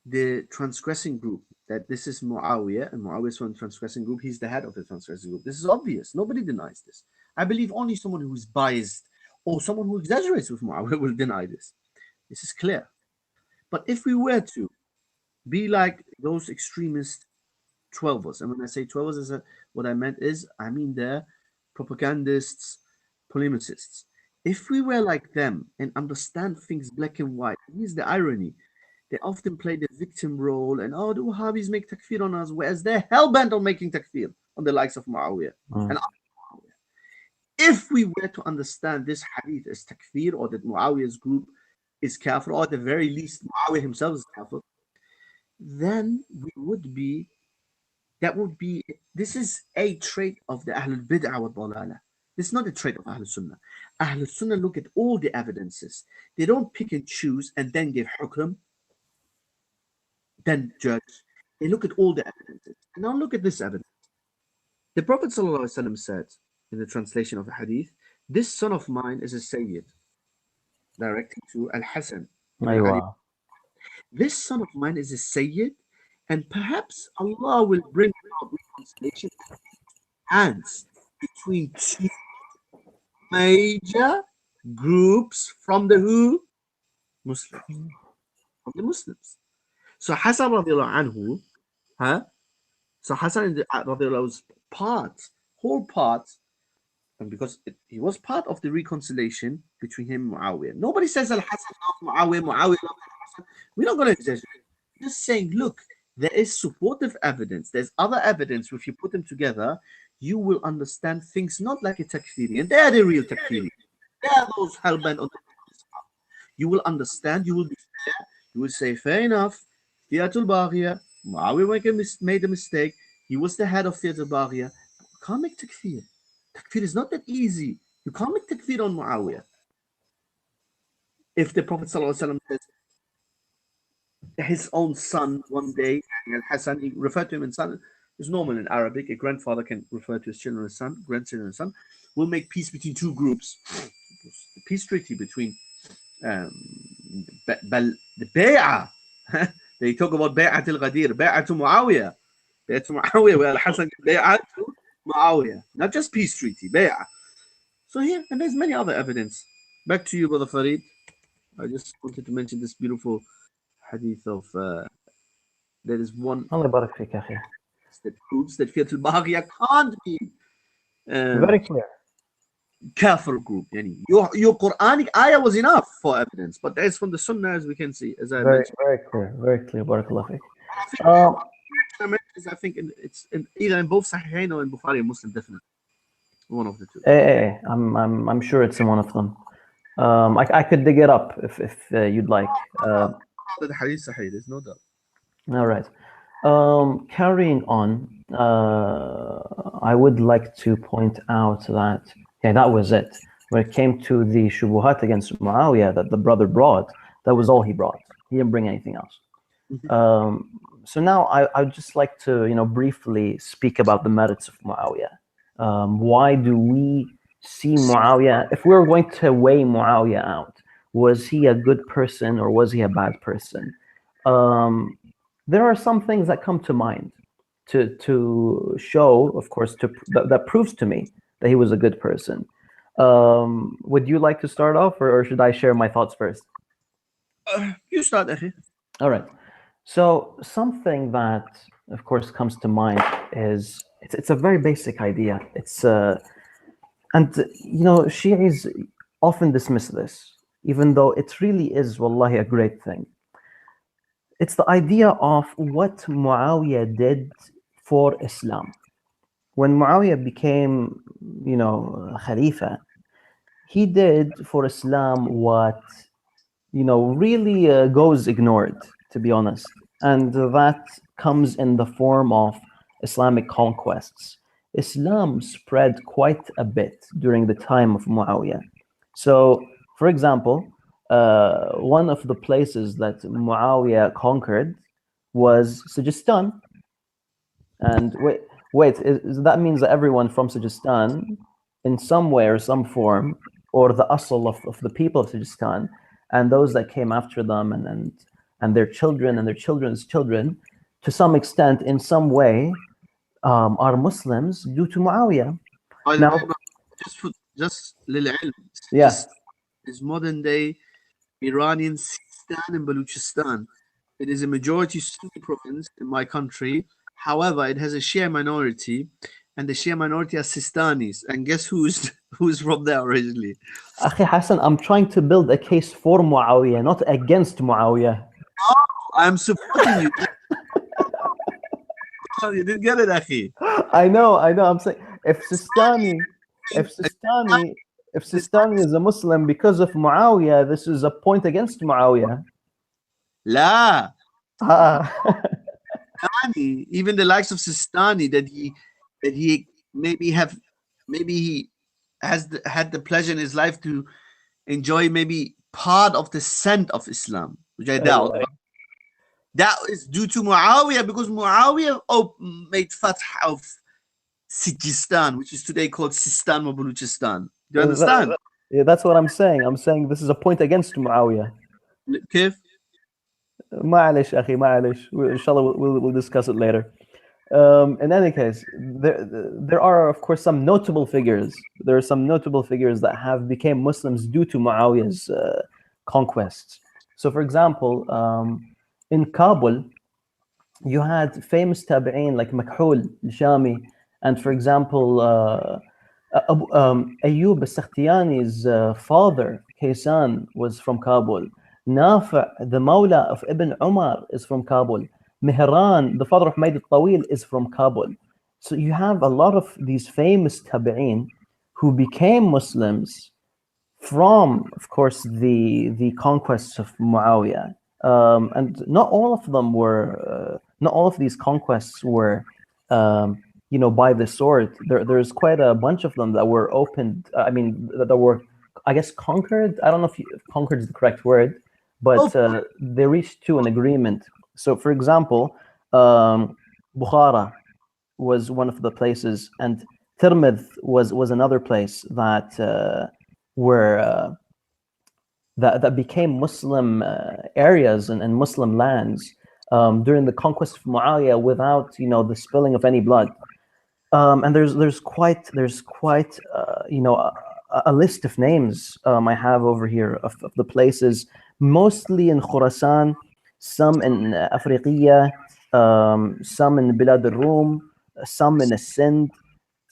the transgressing group, that this is Muawiyah, and Muawiyah is from the transgressing group. He's the head of the transgressing group. This is obvious. Nobody denies this. I believe only someone who is biased or someone who exaggerates with Muawiyah will deny this. This is clear. But if we were to be like those extremist 12ers, and when I say 12ers, what I meant is, I mean the propagandists, polemicists. If we were like them and understand things black and white, here's the irony. They often play the victim role and, the Wahhabis make takfir on us, whereas they're hell-bent on making takfir on the likes of Muawiyah. And Muawiyah. If we were to understand this hadith as takfir, or that Muawiyah's group is kafir, or at the very least Muawiyah himself is kafir, then this is a trait of the Ahlul Bid'ah wa Dalala. This is not a trait of Ahlul Sunnah. Ahlul Sunnah look at all the evidences. They don't pick and choose and then give hukm, then judge. They look at all the evidences. And now look at this evidence. The Prophet ﷺ said in the translation of the hadith, this son of mine is a Sayyid, directing to Al-Hassan. This son of mine is a Sayyid, and perhaps Allah will bring about reconciliation hands between two major groups from the who? Muslims. From the Muslims. So Hassan radiallahu anhu, so Hassan radiallahu was whole part, and because he was part of the reconciliation between him and Muawiyah. Nobody says Al-Hassan loved Muawiyah, Muawiyah loved Hassan. We're not going to exaggerate. We're just saying, look, there is supportive evidence. There's other evidence. If you put them together, you will understand things not like a takfiri. And they are the real takfiri. They are those hell-bent on the You will understand. You will be fair. You will say, fair enough. Fiatul Baghiyah. Muawiyah made a mistake. He was the head of Fiatul Baghiyah. You can't make takfir. Takfir is not that easy. You can't make takfir on Muawiyah. If the Prophet ﷺ says, his own son one day, Hassan, he referred to him in son. It's normal in Arabic. A grandfather can refer to his children as son, grandchildren as son. Will make peace between two groups. The peace treaty between the Bay'ah. They talk about Bay'at al-Ghadir, Bay'at Muawiyah. Bay'at Muawiyah, where Hassan Bay'at Muawiyah. Not just peace treaty, Bay'ah. So here, and there's many other evidence. Back to you, Brother Farid. I just wanted to mention this beautiful hadith of there is one that proves that Fiatul Baghiyah can't be very clear. Kafir group. Your Quranic ayah was enough for evidence, but that's from the Sunnah, as we can see, as I mentioned. Very clear. Barakallah. I think it's either in both Sahihain or in Bukhari and Muslim, definitely one of the two. I'm sure it's in one of them. I could dig it up if you'd like. The hadith sahih, there's no doubt. All right. Carrying on, I would like to point out that that was it. When it came to the shubuhat against Muawiyah that the brother brought, that was all he brought. He didn't bring anything else. So now I'd just like to briefly speak about the merits of Muawiyah. Why do we see Muawiyah? If we were going to weigh Muawiyah out, was he a good person or was he a bad person? There are some things that come to mind to show, of course, that proves to me that he was a good person. Would you like to start off, or should I share my thoughts first? You start, Akhi. All right. So something that, of course, comes to mind is it's a very basic idea. It's and you know, Shi'is often dismiss this, even though it really is, wallahi, a great thing. It's the idea of what Muawiyah did for Islam. When Muawiyah became, you know, Khalifa, he did for Islam what, you know, really goes ignored, to be honest. And that comes in the form of Islamic conquests. Islam spread quite a bit during the time of Muawiyah. So, for example, one of the places that Muawiyah conquered was Sijistan. And that means that everyone from Sijistan, in some way or some form, or the asl of the people of Sijistan, and those that came after them, and their children and their children's children, to some extent, in some way, are Muslims due to Muawiyah. By the Now, way, just للعلم, yeah, is modern day Iranian Sistan and Baluchistan. It is a majority Sunni province in my country. However, it has a Shia minority, and the Shia minority are Sistanis. And guess who's from there originally? Akhi Hassan, I'm trying to build a case for Muawiyah, not against Muawiyah. Oh, I'm supporting you. Oh, you didn't get it, Akhi. I know. I'm saying if Sistani is a Muslim because of Muawiyah, this is a point against Muawiyah. La. Ah. Even the likes of Sistani that he maybe he has had the pleasure in his life to enjoy maybe part of the scent of Islam, which I doubt. That is due to Muawiyah, because Muawiyah made Fath of Sijistan, which is today called Sistan or Baluchistan. Do you understand? Yeah, that's what I'm saying. I'm saying this is a point against Muawiyah. Kif? معلش أخي معلش. Inshallah, we'll discuss it later. In any case, there are, of course, some notable figures. There are some notable figures that have become Muslims due to Muawiyah's conquests. So, for example, in Kabul, you had famous tabi'een like Makhul al-Shami, and for example, Ayyub al-Sakhtiyani's father, Kaysan, was from Kabul. Nafi', the Mawla of Ibn Umar, is from Kabul. Mihran, the father of Mayd al-Tawil, is from Kabul. So you have a lot of these famous tabi'een who became Muslims from, of course, the conquests of Muawiyah. And not all of them were, not all of these conquests were, you know, by the sword. There's quite a bunch of them that were opened. I mean, that were, I guess, conquered. I don't know if conquered is the correct word, but they reached to an agreement. So, for example, Bukhara was one of the places, and Tirmidh was another place that that became Muslim areas and Muslim lands during the conquest of Muawiyah without, you know, the spilling of any blood. And there's quite you know, a list of names I have over here of the places, mostly in Khurasan, some in Afriqiya, some in Bilad al-Rum, some in Sindh.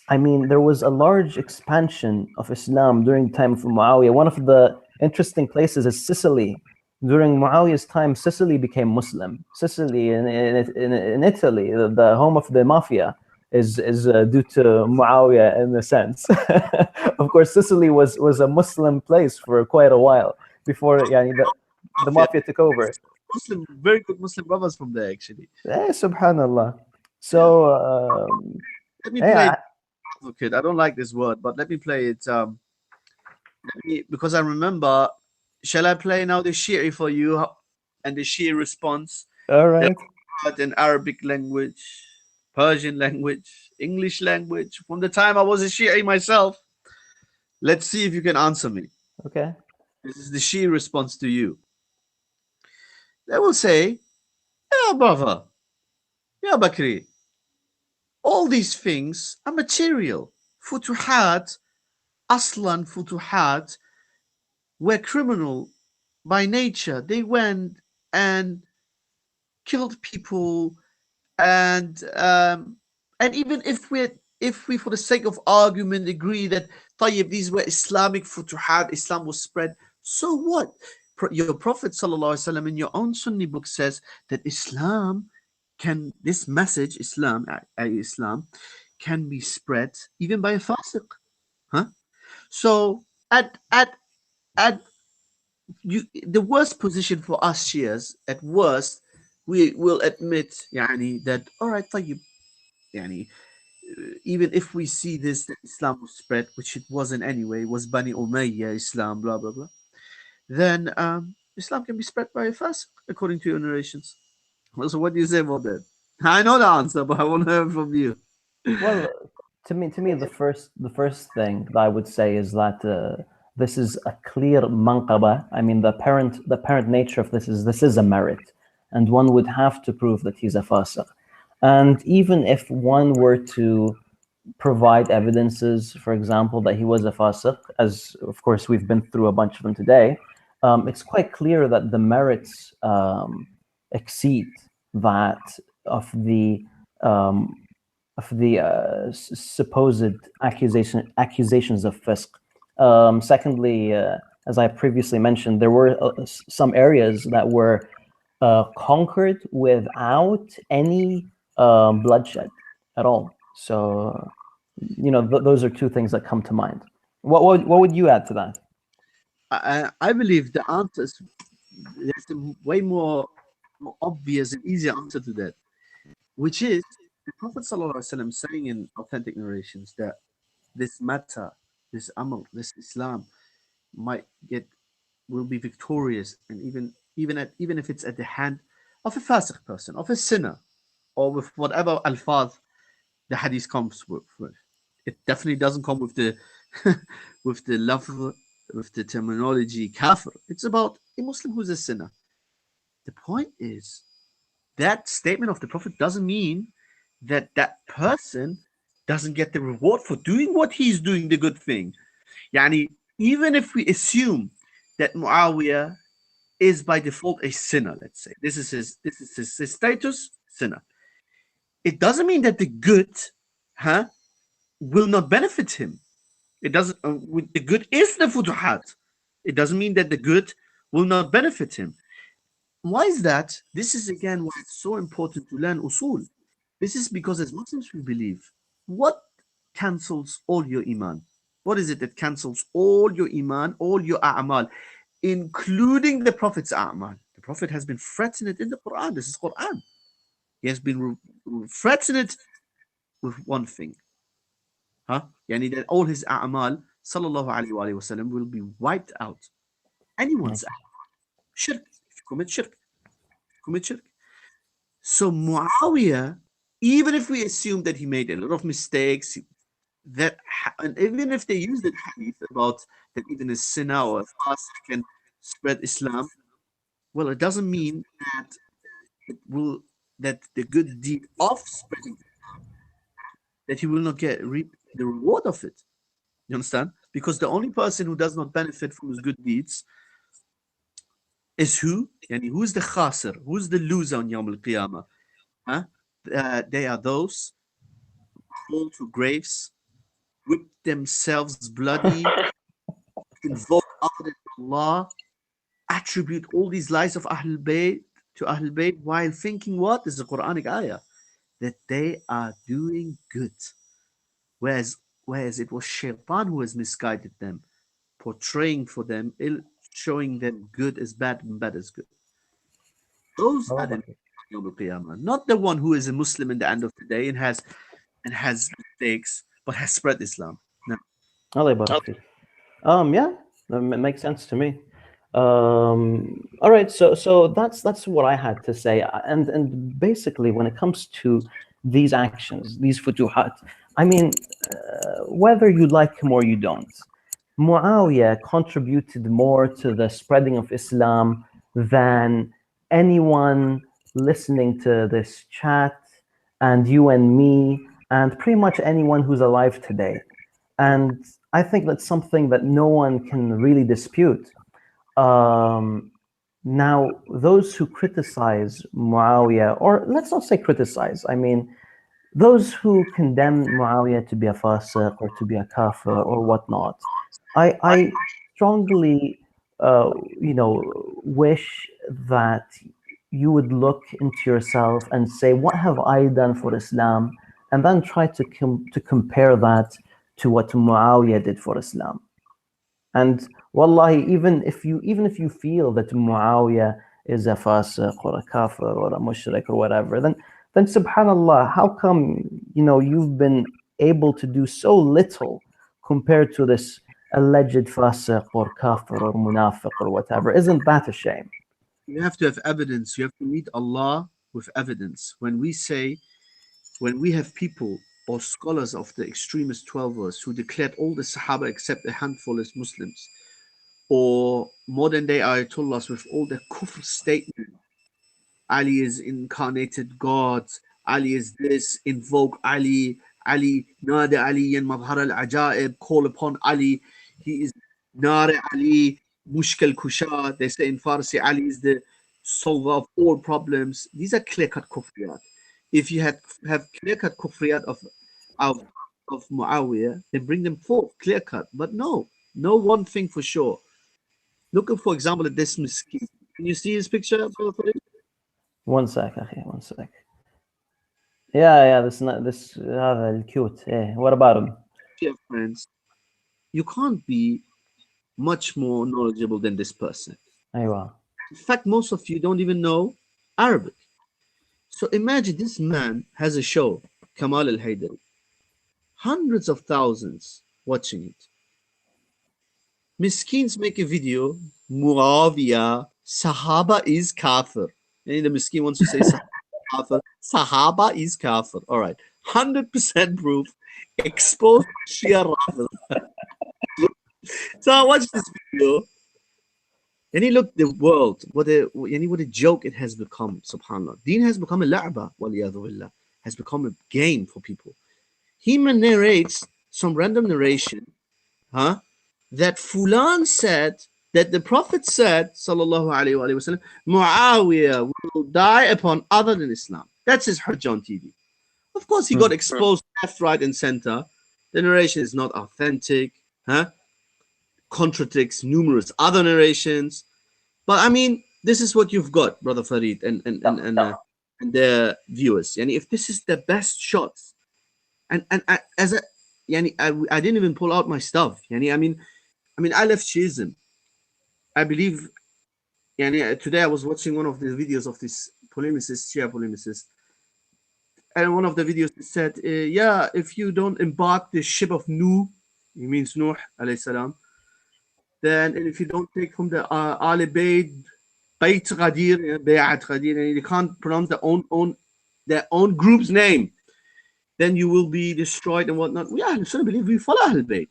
I mean, there was a large expansion of Islam during the time of Muawiyah. One of the interesting places is Sicily. During Muawiyah's time, Sicily became Muslim. Sicily in Italy, the home of the mafia, is due to Muawiyah in a sense. Of course, Sicily was a Muslim place for quite a while before the mafia took over. Very good Muslim brothers from there, actually. Subhanallah. So let me play advocate. I don't like this word, but let me play it. Because I remember. Shall I play now the Shi'i for you and the Shi'i response? All right. In Arabic language, Persian language, English language, from the time I was a Shi'i myself. Let's see if you can answer me. Okay. This is the Shi'i response to you. They will say, yeah, brother, yeah, Bakri, all these things are material. Futuhat, Aslan Futuhat, were criminal by nature. They went and killed people, and even if we for the sake of argument agree that طيب, these were Islamic futuhat, Islam was spread, so what? Your Prophet ﷺ in your own Sunni book says that this message, Islam can be spread even by a fasiq. Huh? So at the worst position for us Shias, at worst, we will admit that all right, طيب, يعني, even if we see this that Islam was spread, which it wasn't anyway, it was Bani Umayyah Islam, blah blah blah, then Islam can be spread by a fast according to your narrations. So what do you say about that? I know the answer, but I want to hear from you. Well, to me, the first thing that I would say is that this is a clear manqaba. I mean, the apparent nature of this is a merit, and one would have to prove that he's a fasiq. And even if one were to provide evidences, for example, that he was a fasiq, as of course we've been through a bunch of them today, it's quite clear that the merits exceed that of the supposed accusations of fisq. Secondly, as I previously mentioned, there were some areas that were conquered without any bloodshed at all. So, those are two things that come to mind. What would you add to that? I believe the answer is there's a way more obvious and easier answer to that, which is the Prophet ﷺ saying in authentic narrations that this matter, this Amr, this Islam will be victorious, and even if it's at the hand of a fasiq person, of a sinner, or with whatever alfaz the hadith comes with. It definitely doesn't come with the with the love, with the terminology kafir. It's about a Muslim who's a sinner. The point is that statement of the Prophet doesn't mean that that person doesn't get the reward for doing what he's doing, the good thing. Yani, even if we assume that Muawiyah is by default a sinner, let's say this is his status, sinner, it doesn't mean that the good will not benefit him. It doesn't. The good is the futuhat. It doesn't mean that the good will not benefit him. Why is that? This is again why it's so important to learn usul. This is because as Muslims we believe what cancels all your iman. What is it that cancels all your iman, all your a'mal, including the Prophet's a'mal? The Prophet has been threatened in the Quran. This is Quran. He has been threatened with one thing. Yani that all his a'mal, sallallahu alayhi wa sallam, will be wiped out. Anyone's shirk, if you commit shirk. So Muawiyah, even if we assume that he made a lot of mistakes, and even if they use the hadith about that even a sinner or a fast can spread Islam, well, it doesn't mean that the good deed of spreading, that he will not reap the reward of it. You understand? Because the only person who does not benefit from his good deeds is who? Yani who's the khasir? Who's the loser on Yawm al-Qiyamah? They are those who fall to graves, whip themselves bloody, invoke other than Allah, attribute all these lies of Ahlul Bayt to Ahlul Bayt while thinking what? This is a Quranic ayah, that they are doing good. Whereas it was Shaitan who has misguided them, portraying for them ill, showing them good as bad and bad as good. Those are the Qiyamah, not the one who is a Muslim in the end of the day and has mistakes but has spread Islam. No. Yeah, that makes sense to me. All right, so that's what I had to say, and basically when it comes to these actions, these futuhat. I mean, whether you like him or you don't, Muawiyah contributed more to the spreading of Islam than anyone listening to this chat, and you and me, and pretty much anyone who's alive today. And I think that's something that no one can really dispute. Now, those who criticize Muawiyah, or let's not say criticize, I mean, those who condemn Muawiyah to be a fasiq or to be a kafir or whatnot, I strongly, wish that you would look into yourself and say, what have I done for Islam? And then try to compare that to what Muawiyah did for Islam. And wallahi, even if you feel that Muawiyah is a fasiq or a kafir or a mushrik or whatever, then subhanallah, how come you've been able to do so little compared to this alleged fasiq or kafir or munafiq or whatever? Isn't that a shame? You have to have evidence. You have to meet Allah with evidence. When we have people or scholars of the extremist 12ers who declared all the Sahaba except a handful as Muslims, or modern day Ayatollahs with all the kufr statement, Ali is incarnated God, Ali is this, invoke Ali, Nada Ali and Madhar al-Ajaib, call upon Ali, he is Nari Ali, Mushkil Kusha, they say in Farsi, Ali is the solver of all problems. These are clear-cut kufriyat. If you have clear-cut kufriyat of Muawiyah, then bring them forth, clear-cut. But no one thing for sure. Look at, for example, at this mesquite. Can you see his picture? One sec, akhi, one sec. Yeah, this cute. Yeah. What about him? Dear friends, you can't be much more knowledgeable than this person. Aywa. In fact, most of you don't even know Arabic. So imagine this man has a show, Kamal al-Haydari. Hundreds of thousands watching it. Miskins make a video, Muawiyah, Sahaba is kafir. And the miskin wants to say kafir. Sahaba is kafir. All right. 100% proof. Exposed Shia Rafid. So I watched this video. And he looked the world, what a joke it has become, subhanAllah. Deen has become a la'ba, waliyadhu billah, has become a game for people. He narrates some random narration, that Fulan said, that the Prophet said, sallallahu alayhi wa sallam, Muawiyah will die upon other than Islam. That's his hujjah on TV. Of course, he got exposed left, right, and center. The narration is not authentic, contradicts numerous other narrations. But I mean, this is what you've got, Brother Farid and the viewers. And if this is the best shots, and I didn't even pull out my stuff. I mean, I left Shiism. I believe. Today I was watching one of the videos of this polemicist, Shia polemicist, and one of the videos said, if you don't embark the ship of Nuh, he means Nuh alayhi salam, then if you don't take from the Al Bayt Ghadir, Bay'at Ghadir, and you can't pronounce their own group's name, then you will be destroyed and whatnot. We believe we follow Ahl Bayt.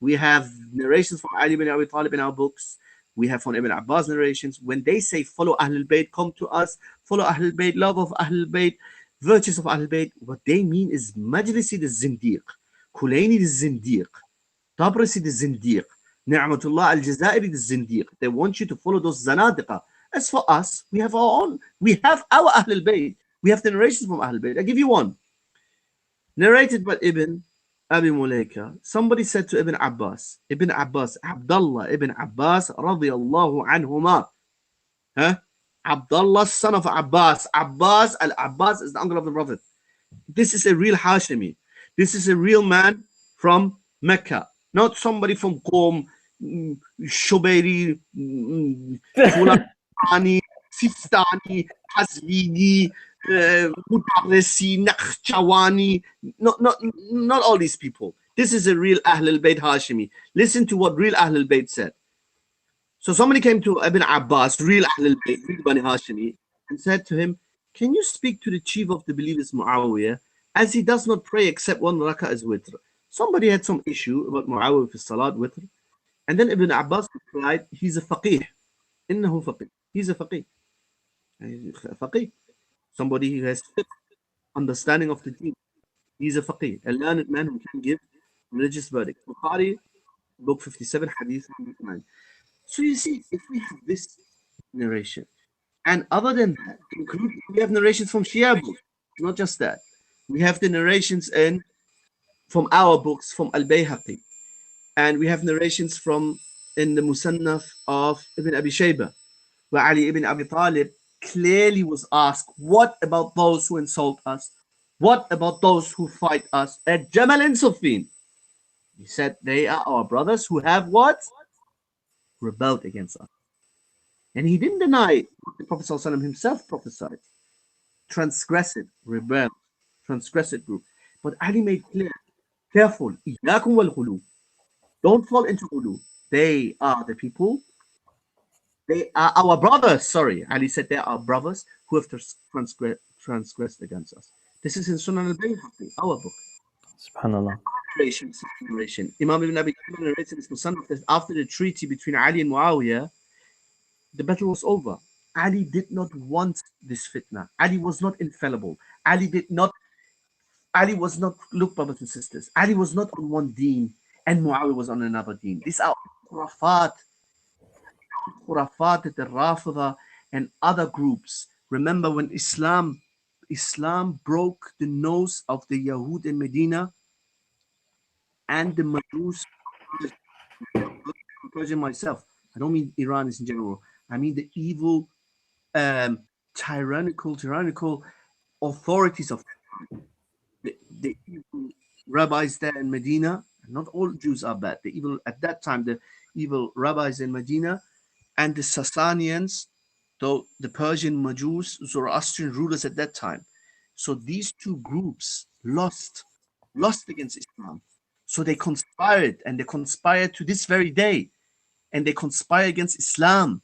We have narrations from Ali ibn Abi Talib in our books. We have from Ibn Abbas narrations. When they say follow Ahl Bayt, come to us, follow Ahl Bayt, love of Ahl Bayt, virtues of Ahl Bayt, what they mean is Majlisi the Zindiq, Kulaini the Zindiq, Tabrisi the Zindiq, Ni'matullah al-Jazairi the Zindiq. They want you to follow those Zanadiqa. As for us, we have our own. We have our Ahl Bayt. We have the narrations from Ahl Bayt. I give you one. Narrated by Ibn Abi Mulaika. Somebody said to Ibn Abbas, Abdullah ibn Abbas radiyallahu anhuma. Abdullah, son of Abbas. Al-Abbas is the uncle of the Prophet. This is a real Hashimi. This is a real man from Mecca. Not somebody from Qom, Shubayri, Fulani, Sistani, Hazvini, Mutarrisi, Nakhchawani. Not all these people. This is a real Ahlul Bayt Hashimi. Listen to what real Ahlul Bayt said. So somebody came to Ibn Abbas, real Ahlul Bayt, real Bani Hashimi, and said to him, can you speak to the chief of the believers, Muawiyah, as he does not pray except one rak'ah as witr? Somebody had some issue about Muawiyah with salat witr. And then Ibn Abbas replied, he's a faqih. إنه faqih. He's a faqih. Faqih. Somebody who has understanding of the deen. He's a faqih, a learned man who can give religious verdict. Bukhari, book 57, hadith 109. So you see, if we have this narration, and other than that, we have narrations from Shia books, not just that. We have the narrations from our books, from Al-Bayhaqi, and we have narrations from in the Musannaf of Ibn Abi Shayba, where Ali ibn Abi Talib clearly was asked, what about those who insult us? What about those who fight us at Jamal and Siffin? He said, they are our brothers who have what? Rebelled against us. And he didn't deny what the Prophet ﷺ himself prophesied. Transgressive, rebel, transgressive group. But Ali made clear, careful, إِيَّاكُمْ وَالْغُلُو. Don't fall into ghulu. They are the people. They are our brothers. Sorry, Ali said they are our brothers who have transgressed against us. This is in Sunan al-Bayhaqi, our book. Subhanallah. Narration. Imam ibn Abi Talib narrated this Musannaf that after the treaty between Ali and Muawiyah, the battle was over. Ali did not want this fitna. Ali was not infallible. Ali was not, look, brothers and sisters, Ali was not on one deen and Muawiyah was on another deen. These are khurafat that the Rafidha and other groups. Remember when Islam broke the nose of the Yahud in Medina and the Majus. I'm myself. I don't mean Iranians in general. I mean the evil, tyrannical authorities of the evil rabbis there in Medina. Not all Jews are bad. The evil at that time, the evil rabbis in Medina, and the Sassanians, though the Persian Majus, Zoroastrian rulers at that time. So these two groups lost against Islam. So they conspired, and they conspire to this very day, and they conspire against Islam,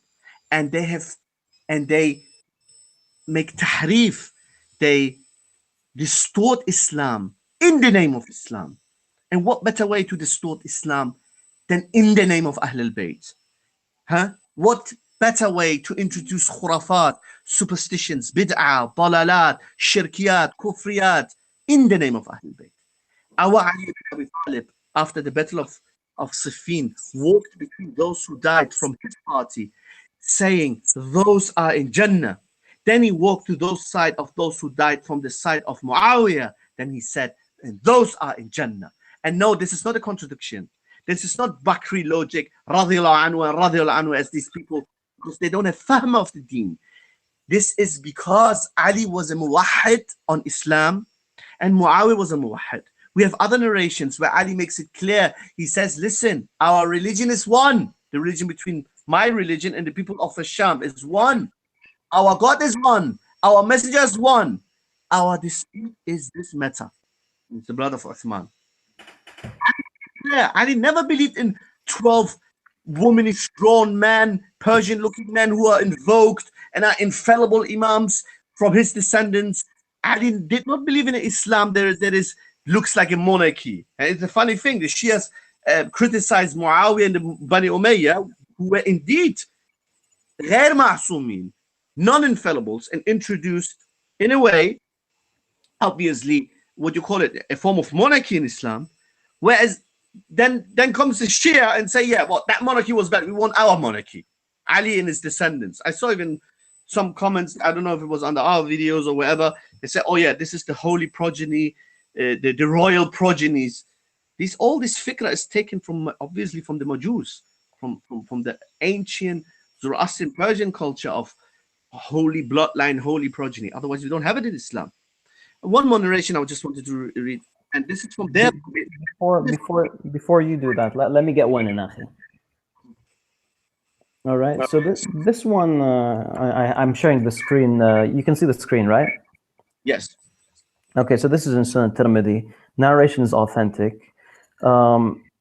and they make tahrif, they distort Islam in the name of Islam. And what better way to distort Islam than in the name of Ahlul Bayt? What better way to introduce khurafat, superstitions, bid'ah, dalalat, shirkiyat, kufriyat in the name of Ahlul Bayt? Our Ali ibn Abi Talib, after the battle of Siffin, walked between those who died from his party, saying, those are in Jannah. Then he walked to those side of those who died from the side of Muawiyah. Then he said, and those are in Jannah. And no, this is not a contradiction. This is not Bakri logic, radiyallahu anhu and radiyallahu anhu, as these people, because they don't have fahm of the deen. This is because Ali was a muwahhid on Islam and Muawiyah was a muwahhid. We have other narrations where Ali makes it clear. He says, listen, our religion is one. The religion between my religion and the people of Sham is one. Our God is one. Our messenger is one. Our dispute is this matter. It's the blood of Uthman. Yeah, Ali never believed in 12 womanish grown men, Persian-looking men who are invoked and are infallible imams from his descendants. Ali did not believe in Islam that is looks like a monarchy. And it's a funny thing. The Shias criticized Muawiyah and the Bani Umayyah, who were indeed غير معصومين, non-infallibles, and introduced, in a way, obviously, what you call it, a form of monarchy in Islam. Whereas then comes the Shia and say, yeah, well, that monarchy was bad. We want our monarchy. Ali and his descendants. I saw even some comments, I don't know if it was under our videos or wherever, they said, oh yeah, this is the holy progeny, the royal progenies. All this fikra is taken from, obviously, from the Majus, from the ancient Zoroastrian Persian culture of holy bloodline, holy progeny. Otherwise, we don't have it in Islam. One more narration I just wanted to read, and this is from there. Before you do that, let me get one in, Akhi. All right. So this one, I'm sharing the screen. You can see the screen, right? Yes. Okay. So this is in Sunan Tirmidhi. Narration is authentic.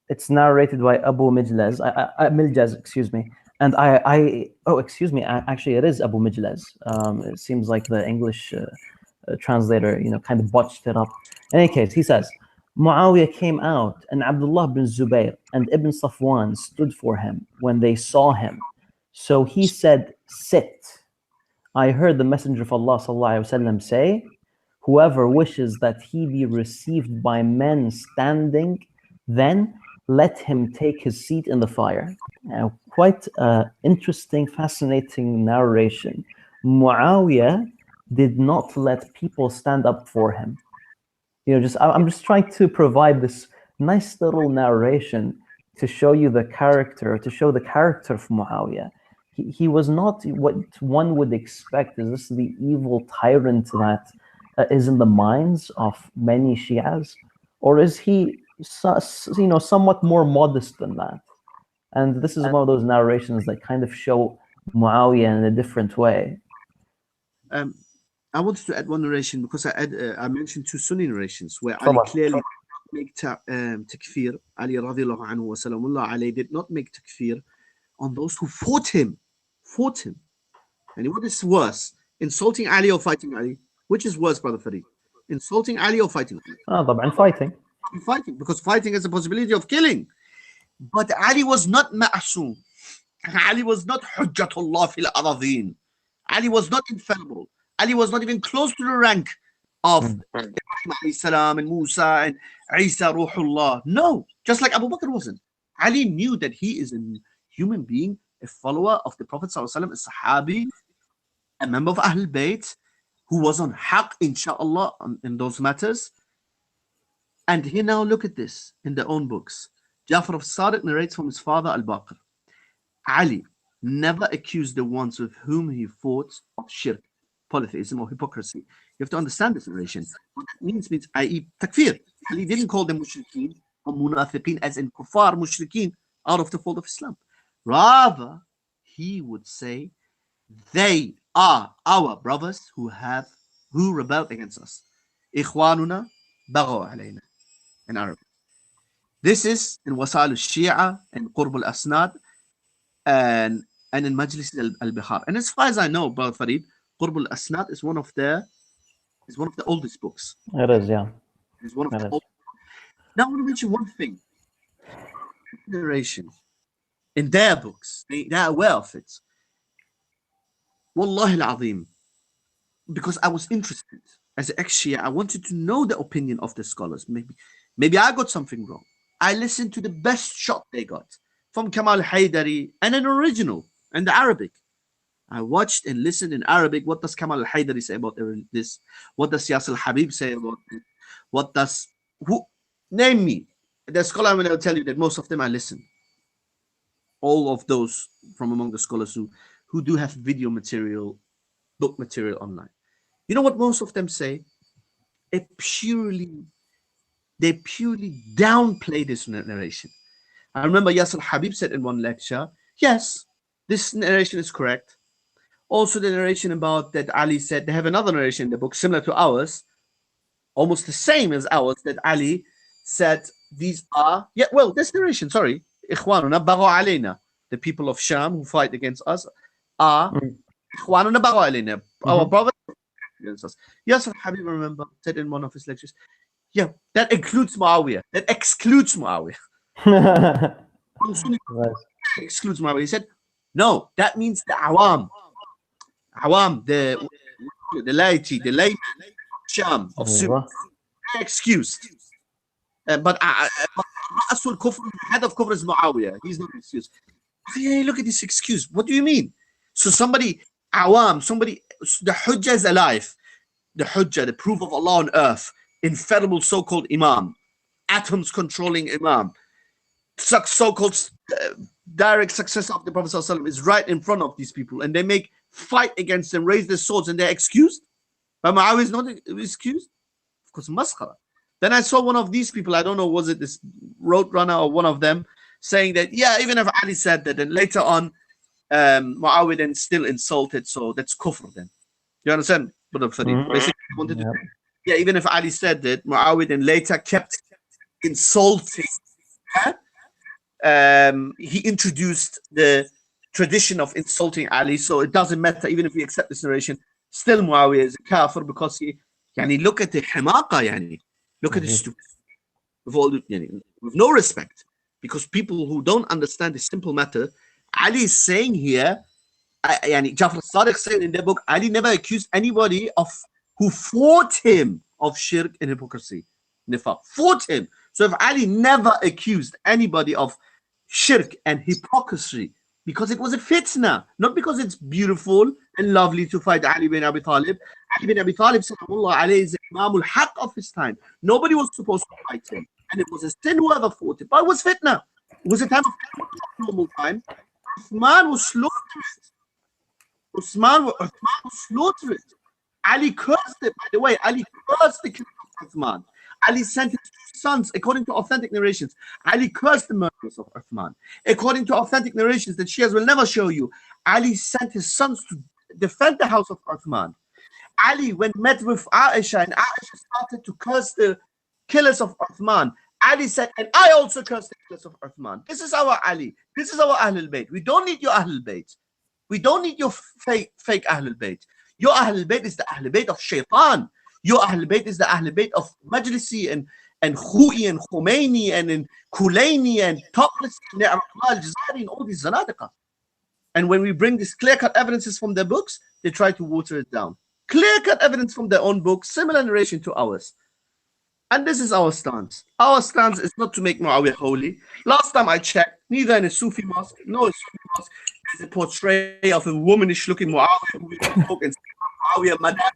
It's narrated by Abu Mijlaz, excuse me. And oh, excuse me, actually it is Abu Mijlaz. It seems like the English translator, kind of botched it up. In any case, he says, Muawiyah came out, and Abdullah bin Zubayr and Ibn Safwan stood for him when they saw him. So he said, sit. I heard the Messenger of Allah ﷺ say, whoever wishes that he be received by men standing, then let him take his seat in the fire. Now, quite interesting, fascinating narration. Muawiyah did not let people stand up for him. I'm just trying to provide this nice little narration to show you the character, to show the character of Muawiyah. He was not what one would expect. Is this the evil tyrant that is in the minds of many Shias, or is he, somewhat more modest than that? And this is one of those narrations that kind of show Muawiyah in a different way. I wanted to add one narration because I mentioned two Sunni narrations where Ali clearly make takfir. Ali radiallahu anhu wa salamullah alayhi did not make takfir on those who fought him. And what is worse, insulting Ali or fighting Ali? Which is worse, Brother Farid? Insulting Ali or fighting Ali? طبعا fighting. Fighting, because fighting has a possibility of killing. But Ali was not ma'asum. Ali was not hujjatullah fil aradhin. Ali was not infallible. Ali was not even close to the rank of Ibrahim alayhi salam and Musa and Isa ruhullah. No, just like Abu Bakr wasn't. Ali knew that he is a human being, a follower of the Prophet sallallahu alaihi wasallam, a sahabi, a member of Ahlul Bayt, who was on haqq, inshallah, in those matters. And here now, look at this in their own books. Jafar al-Sadiq narrates from his father Al-Baqir. Ali never accused the ones with whom he fought of shirk, polytheism, or hypocrisy. You have to understand this narration. What that means, i.e. takfir. Ali didn't call them mushrikeen or munafiqeen, as in kuffar, mushrikeen, out of the fold of Islam. Rather, he would say, they are our brothers who rebelled against us. Ikhwanuna baghaw alayna, in Arabic. This is in Wasal al-Shia and Qurb al-Asnad and in Majlis al-Bihar. And as far as I know, Brother Farid, Qurb al-Asnad is one of the oldest books. It is, yeah. It's one of the oldest. Now I want to mention one thing. Narration in their books, they are aware of it. Wallahi al-Azim, because I was interested as an ex-Shia, I wanted to know the opinion of the scholars. Maybe I got something wrong. I listened to the best shot they got from Kamal Haydari and an original and the Arabic. I watched and listened in Arabic. What does Kamal Haydari say about this? What does Yasir Habib say about it? What does name me? The scholar will tell you that most of them I listen. All of those from among the scholars who do have video material, book material online. You know what most of them say? They purely downplay this narration. I remember Yasir Habib said in one lecture, yes, this narration is correct. Also the narration about that Ali said, they have another narration in the book similar to ours, almost the same as ours, that Ali said these are, this narration, sorry, Ikhwanuna baghaw alayna, the people of Sham who fight against us are Ikhwanuna baghaw alayna, our brothers against us. Yasir Habib, remember, said in one of his lectures, yeah, that includes Muawiyah. That excludes Muawiyah. Excludes Muawiyah. He said, no, that means the awam. Awam, the laity, the layman, Sham of Sunni. Excused. But Asul Kufr, head of Kufr is Muawiyah. He's not excused. Hey, look at this excuse. What do you mean? So somebody, the Hujjah is alive. The Hujjah, the proof of Allah on earth. Infallible so-called Imam, atoms controlling Imam, so-called direct successor of the Prophet ﷺ is right in front of these people, and they make fight against them, raise their swords, and they're excused. But Muawiyah is not excused. Of course, maskhara. Then I saw one of these people, I don't know, was it this Roadrunner or one of them, saying that, yeah, even if Ali said that, then later on, Muawiyah then still insulted, so that's kufr then. You understand? Basically, wanted to yeah, even if Ali said that, Muawiyah then later kept insulting. He introduced the tradition of insulting Ali, so it doesn't matter even if we accept this narration. Still, Muawiyah is a kafir because he, yani, look at the himaqa, yani, look at the stupid, with no respect, because people who don't understand this simple matter, Ali is saying here, yani Jafar al-Sadiq said in their book, Ali never accused anybody of who fought him of shirk and hypocrisy, nifaq, fought him. So if Ali never accused anybody of shirk and hypocrisy, because it was a fitna, not because it's beautiful and lovely to fight Ali ibn Abi Talib. Ali ibn Abi Talib, sallallahu alayhi, is Imam al-Haq of his time. Nobody was supposed to fight him. And it was a sin whoever fought him. But it was fitna. It was a time of normal time. Uthman was slaughtered. Uthman was slaughtered. Ali cursed it, by the way. Ali cursed the killing of Uthman. Ali sent his two sons, according to authentic narrations. Ali cursed the murderers of Uthman. According to authentic narrations that Shias will never show you, Ali sent his sons to defend the house of Uthman. Ali, when met with Aisha, and Aisha started to curse the killers of Uthman, Ali said, and I also curse the killers of Uthman. This is our Ali. This is our Ahlul Bayt. We don't need your Ahlul Bayt. We don't need your fake Ahlul Bayt. Your Ahlul Bayt is the Ahlul Bayt of Shaitan. Your Ahlul Bayt is the Ahlul Bayt of Majlisi and Khou'i and Khomeini and Kulaini and Topless and Al-Jazari and all these Zanadiqa. And when we bring these clear-cut evidences from their books, they try to water it down. Clear-cut evidence from their own books, similar narration to ours. And this is our stance. Our stance is not to make Muawiyah holy. Last time I checked, neither in a Sufi mosque, nor a Sufi mosque, is a portray of a womanish-looking Muawiyah who will talk and say, Muawiyah, madam,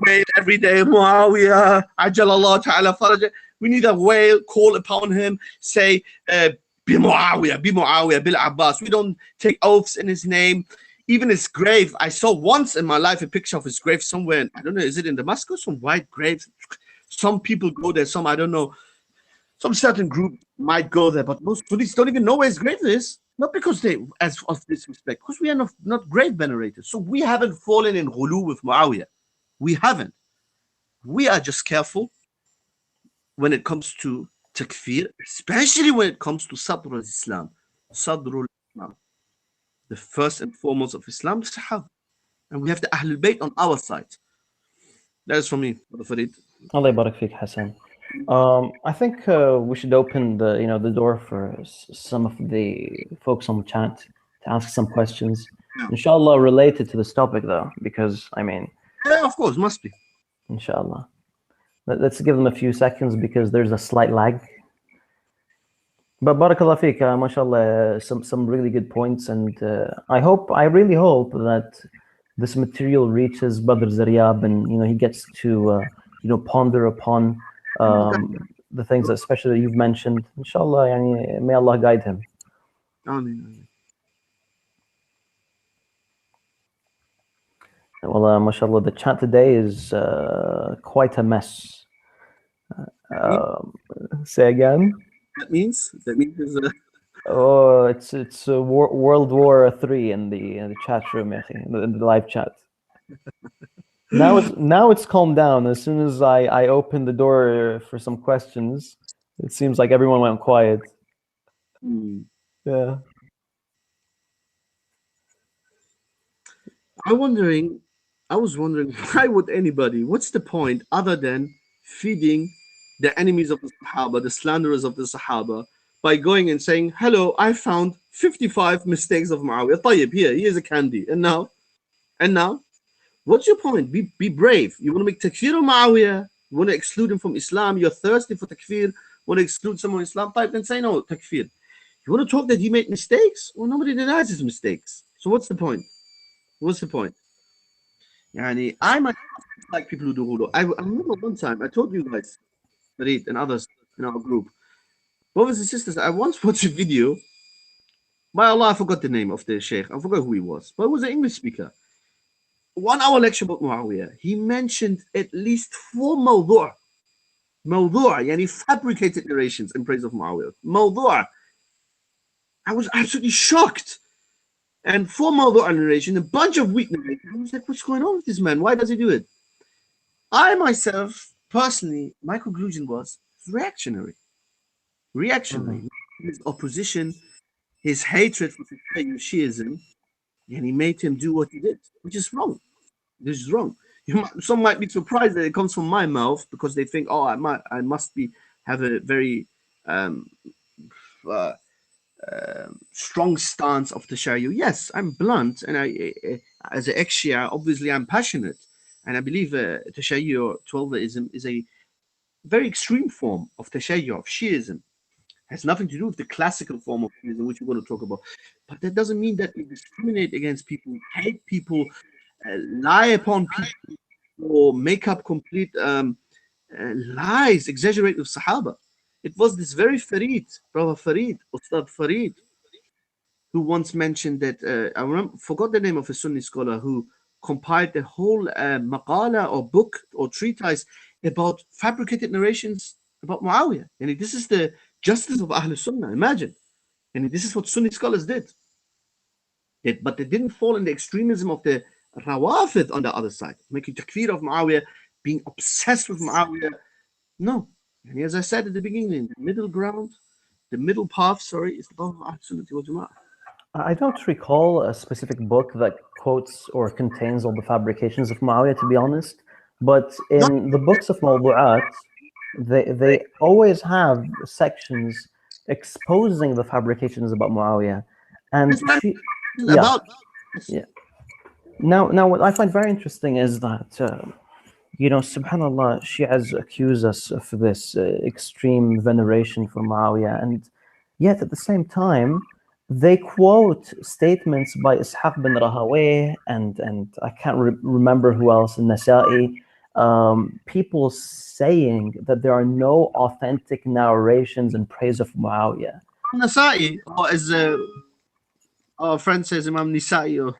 wail every day, Muawiyah, Ajalallah ta'ala farajah. We need a wail, call upon him, say, be Muawiyah, Bil Abbas. We don't take oaths in his name. Even his grave, I saw once in my life a picture of his grave somewhere, I don't know, is it in Damascus? Some white grave. Some people go there, some, I don't know, some certain group might go there, but most police don't even know where his grave is. Not because they, as of disrespect, because we are not grave venerators. So we haven't fallen in ghulu with Muawiyah. We haven't. We are just careful when it comes to takfir, especially when it comes to Sadrul Islam. Sadrul Islam. The first and foremost of Islam, the Sahaba. And we have the Ahlul Bayt on our side. That is from me, Brother Farid. Allah barak fik, Hassan. I think we should open the door for some of the folks on the chat to ask some questions. Inshallah, related to this topic, though, because I mean, yeah, of course, must be. Inshallah. Let's give them a few seconds because there's a slight lag. But barakallah fik, mashallah, some really good points, and I really hope that this material reaches Badr Zaryab, and he gets to ponder upon the things that especially you've mentioned. Inshallah, may Allah guide him. Ameen. Well, mashallah, the chat today is quite a mess. Say again? That means oh, it's World War III in the chat room, in the live chat. Now it's calmed down. As soon as I opened the door for some questions, it seems like everyone went quiet. Yeah. I was wondering why would anybody? What's the point other than feeding the enemies of the Sahaba, the slanderers of the Sahaba, by going and saying, "Hello, I found 55 mistakes of Muawiyah. Tayyib, here's a candy." And now, what's your point? Be brave. You want to make takfir of Muawiyah? You want to exclude him from Islam? You're thirsty for takfir? Want to exclude someone from Islam? Type and say no, takfir. You want to talk that he made mistakes? Well, nobody denies his mistakes. So what's the point? What's the point? Yani, I might like people who do ghulu. I remember one time I told you guys, Farid and others in our group, brothers and sisters, I once watched a video. By Allah, I forgot the name of the sheikh. I forgot who he was, but it was an English speaker. 1 hour lecture about Muawiyah. He mentioned at least 4 mawdu', yani fabricated narrations in praise of Muawiyah. Mawdu'. I was absolutely shocked. And 4 mawdu' narration, a bunch of weak narrations. I was like, what's going on with this man? Why does he do it? I myself, personally, my conclusion was reactionary. His opposition his hatred for Shiism, and he made him do what he did, which is wrong. This is wrong. Some might be surprised that it comes from my mouth because they think, oh, I must have a very uh, strong stance of the Sharia. Yes, I'm blunt, and as an ex-Shia, obviously I'm passionate, and I believe the Sharia or Twelverism is a very extreme form of the Sharia of Shiism. Has nothing to do with the classical form of Shiism, which we're going to talk about. But that doesn't mean that we discriminate against people, hate people, lie upon people, or make up complete lies, exaggerate with Sahaba. It was this very Farid, brother Farid, Ustad Farid, who once mentioned that forgot the name of a Sunni scholar who compiled the whole maqala or book or treatise about fabricated narrations about Muawiyah. And this is the justice of Ahl Sunnah. Imagine. And this is what Sunni scholars did. But they didn't fall in the extremism of the Rawafid on the other side, making takfir of Muawiyah, being obsessed with Muawiyah. No. And as I said at the beginning, the middle ground, the middle path, is the path of Ahl Sunnah wal Jama'ah. I don't recall a specific book that quotes or contains all the fabrications of Muawiyah, to be honest. But in the books of Mawdu'at, they always have sections exposing the fabrications about Muawiyah. And Now, what I find very interesting is that, subhanAllah, Shias accuse us of this extreme veneration for Muawiyah, and yet at the same time, they quote statements by Ishaq bin Rahawayh and I can't remember who else, in Nasa'i, people saying that there are no authentic narrations in praise of Muawiyah. Nasa'i, or as our friend says, Imam Nisa'i.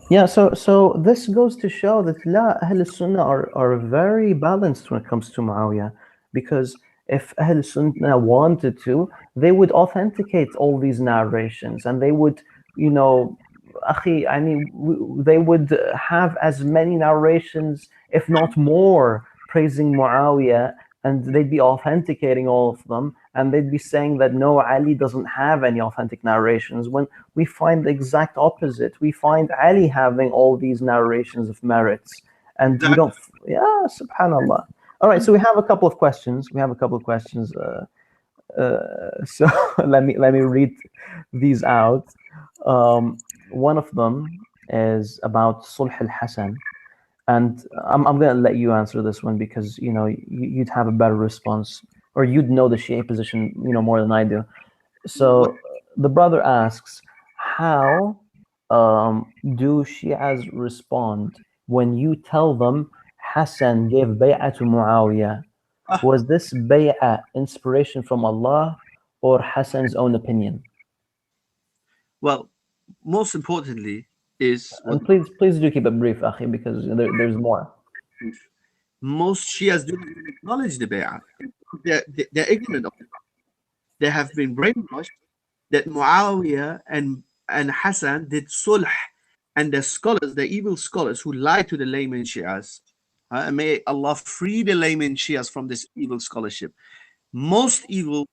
Yeah, so this goes to show that Ahl Sunnah are very balanced when it comes to Muawiyah, because if Ahl Sunnah wanted to, they would authenticate all these narrations, and they would, they would have as many narrations, if not more, praising Muawiyah, and they'd be authenticating all of them, and they'd be saying that no, Ali doesn't have any authentic narrations, when we find the exact opposite. We find Ali having all these narrations of merits, and we don't. Yeah, subhanallah. All right, so we have a couple of questions. So let me read these out. One of them is about Sulh al-Hassan, and I'm going to let you answer this one because you'd have a better response, or you'd know the Shia position more than I do. So the brother asks, how do Shias respond when you tell them Hassan gave bay'ah to Muawiyah? Was this bay'ah inspiration from Allah or Hassan's own opinion? Well, most importantly is... And please do keep it brief, Akhi, because there's more. Most Shias do not acknowledge the bay'ah. They're ignorant of it. They have been brainwashed that Muawiyah and Hassan did sulh, and the scholars, the evil scholars who lie to the layman Shias, may Allah free the layman Shias from this evil scholarship. Most evil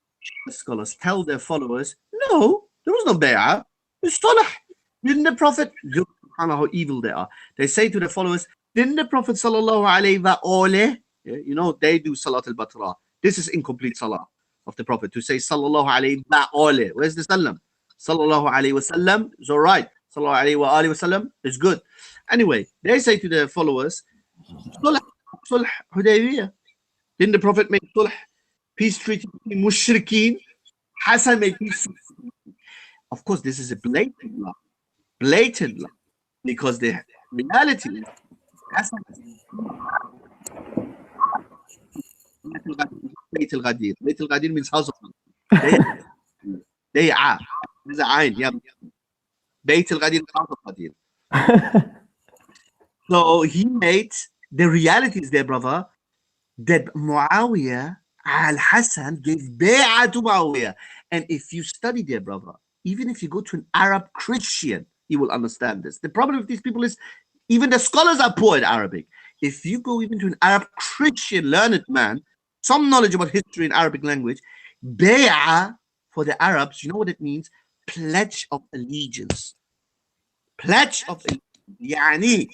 scholars tell their followers, no, there was no bay'ah, it's sulh. Didn't the Prophet, how evil they are. They say to the followers, didn't the Prophet sallallahu alayhi wa sallam, they do salat al-batra. This is incomplete salah of the Prophet, to say sallallahu alayhi wa sallam. Where's the sallam? Sallallahu alayhi wa sallam is all right. Sallallahu alayhi wa sallam is good. Anyway, they say to their followers, sulh Hudaybiyah. Didn't the Prophet make sulh, peace treaty between mushrikeen? Hassan made peace. Of course, this is a blatant lie. Blatant lie. Because the reality is, Hassan Beit al-Ghadir. Beit al-Ghadir means house of God. They are. There's a ayn. Yeah. Beit al-Ghadir, house of Ghadir. So he made, the reality is there, brother, that Muawiyah al-Hassan gave bay'ah to Muawiyah. And if you study there, brother, even if you go to an Arab Christian, he will understand this. The problem with these people is even the scholars are poor in Arabic. If you go even to an Arab Christian learned man, some knowledge about history and Arabic language, bay'ah for the Arabs, you know what it means? Pledge of allegiance. Pledge of allegiance. Yani,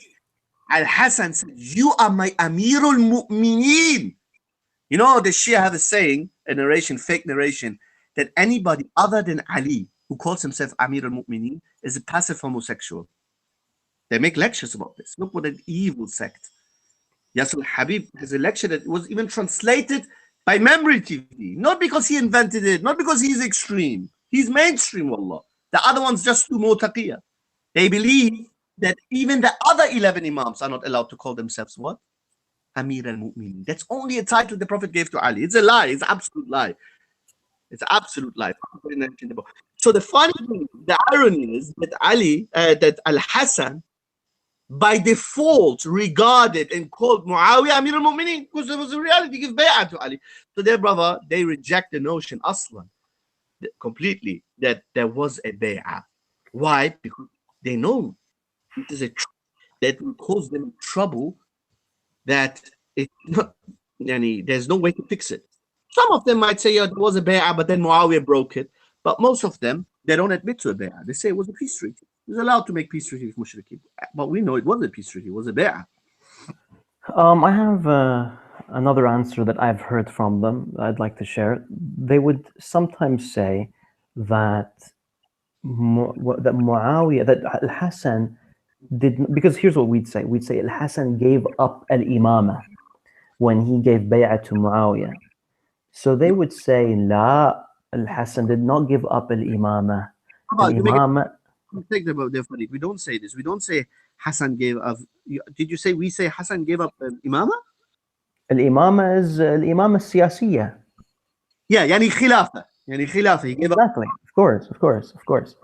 Al-Hassan said, you are my Amirul Mu'mineen. You know, the Shia have a saying, a narration, fake narration, that anybody other than Ali who calls himself Amir al-Mu'mineen is a passive homosexual. They make lectures about this. Look what an evil sect. Yasser Habib has a lecture that was even translated by Memory TV. Not because he invented it, not because he's extreme. He's mainstream, wallah. The other ones just do more taqiyya. They believe that even the other 11 imams are not allowed to call themselves what? Amir al-Mu'mineen. That's only a title the Prophet gave to Ali. It's a lie. It's an absolute lie. It's an absolute lie. So the funny thing, the irony is that that Al-Hassan, by default, regarded and called Muawiyah Amir al-Mu'mineen because there was a reality. He gave bay'ah to Ali. So their brother, they reject the notion, aslan, completely, that there was a bay'ah. Why? Because they know it is a that will cause them trouble, that it's not, there's no way to fix it. Some of them might say, yeah, there was a bay'ah, but then Muawiyah broke it. But most of them, they don't admit to a bay'ah. They say it was a peace treaty. He was allowed to make peace treaty with mushrikeen. But we know it wasn't a peace treaty. It was a bay'ah. I have another answer that I've heard from them that I'd like to share. They would sometimes say that Muawiyah, that Al-Hassan did, because here's what we'd say. We'd say Al-Hassan gave up al-imama when he gave bay'ah to Muawiyah. So they would say, La, Al-Hassan did not give up al-imama. Al-imama. We don't say this. We don't say Hassan gave up. Did you say we say Hassan gave up al-imama? Al-imama is al-imama siyasiyya. Yeah, yani khilafah. Yani khilafah. He gave exactly. Up. Of course.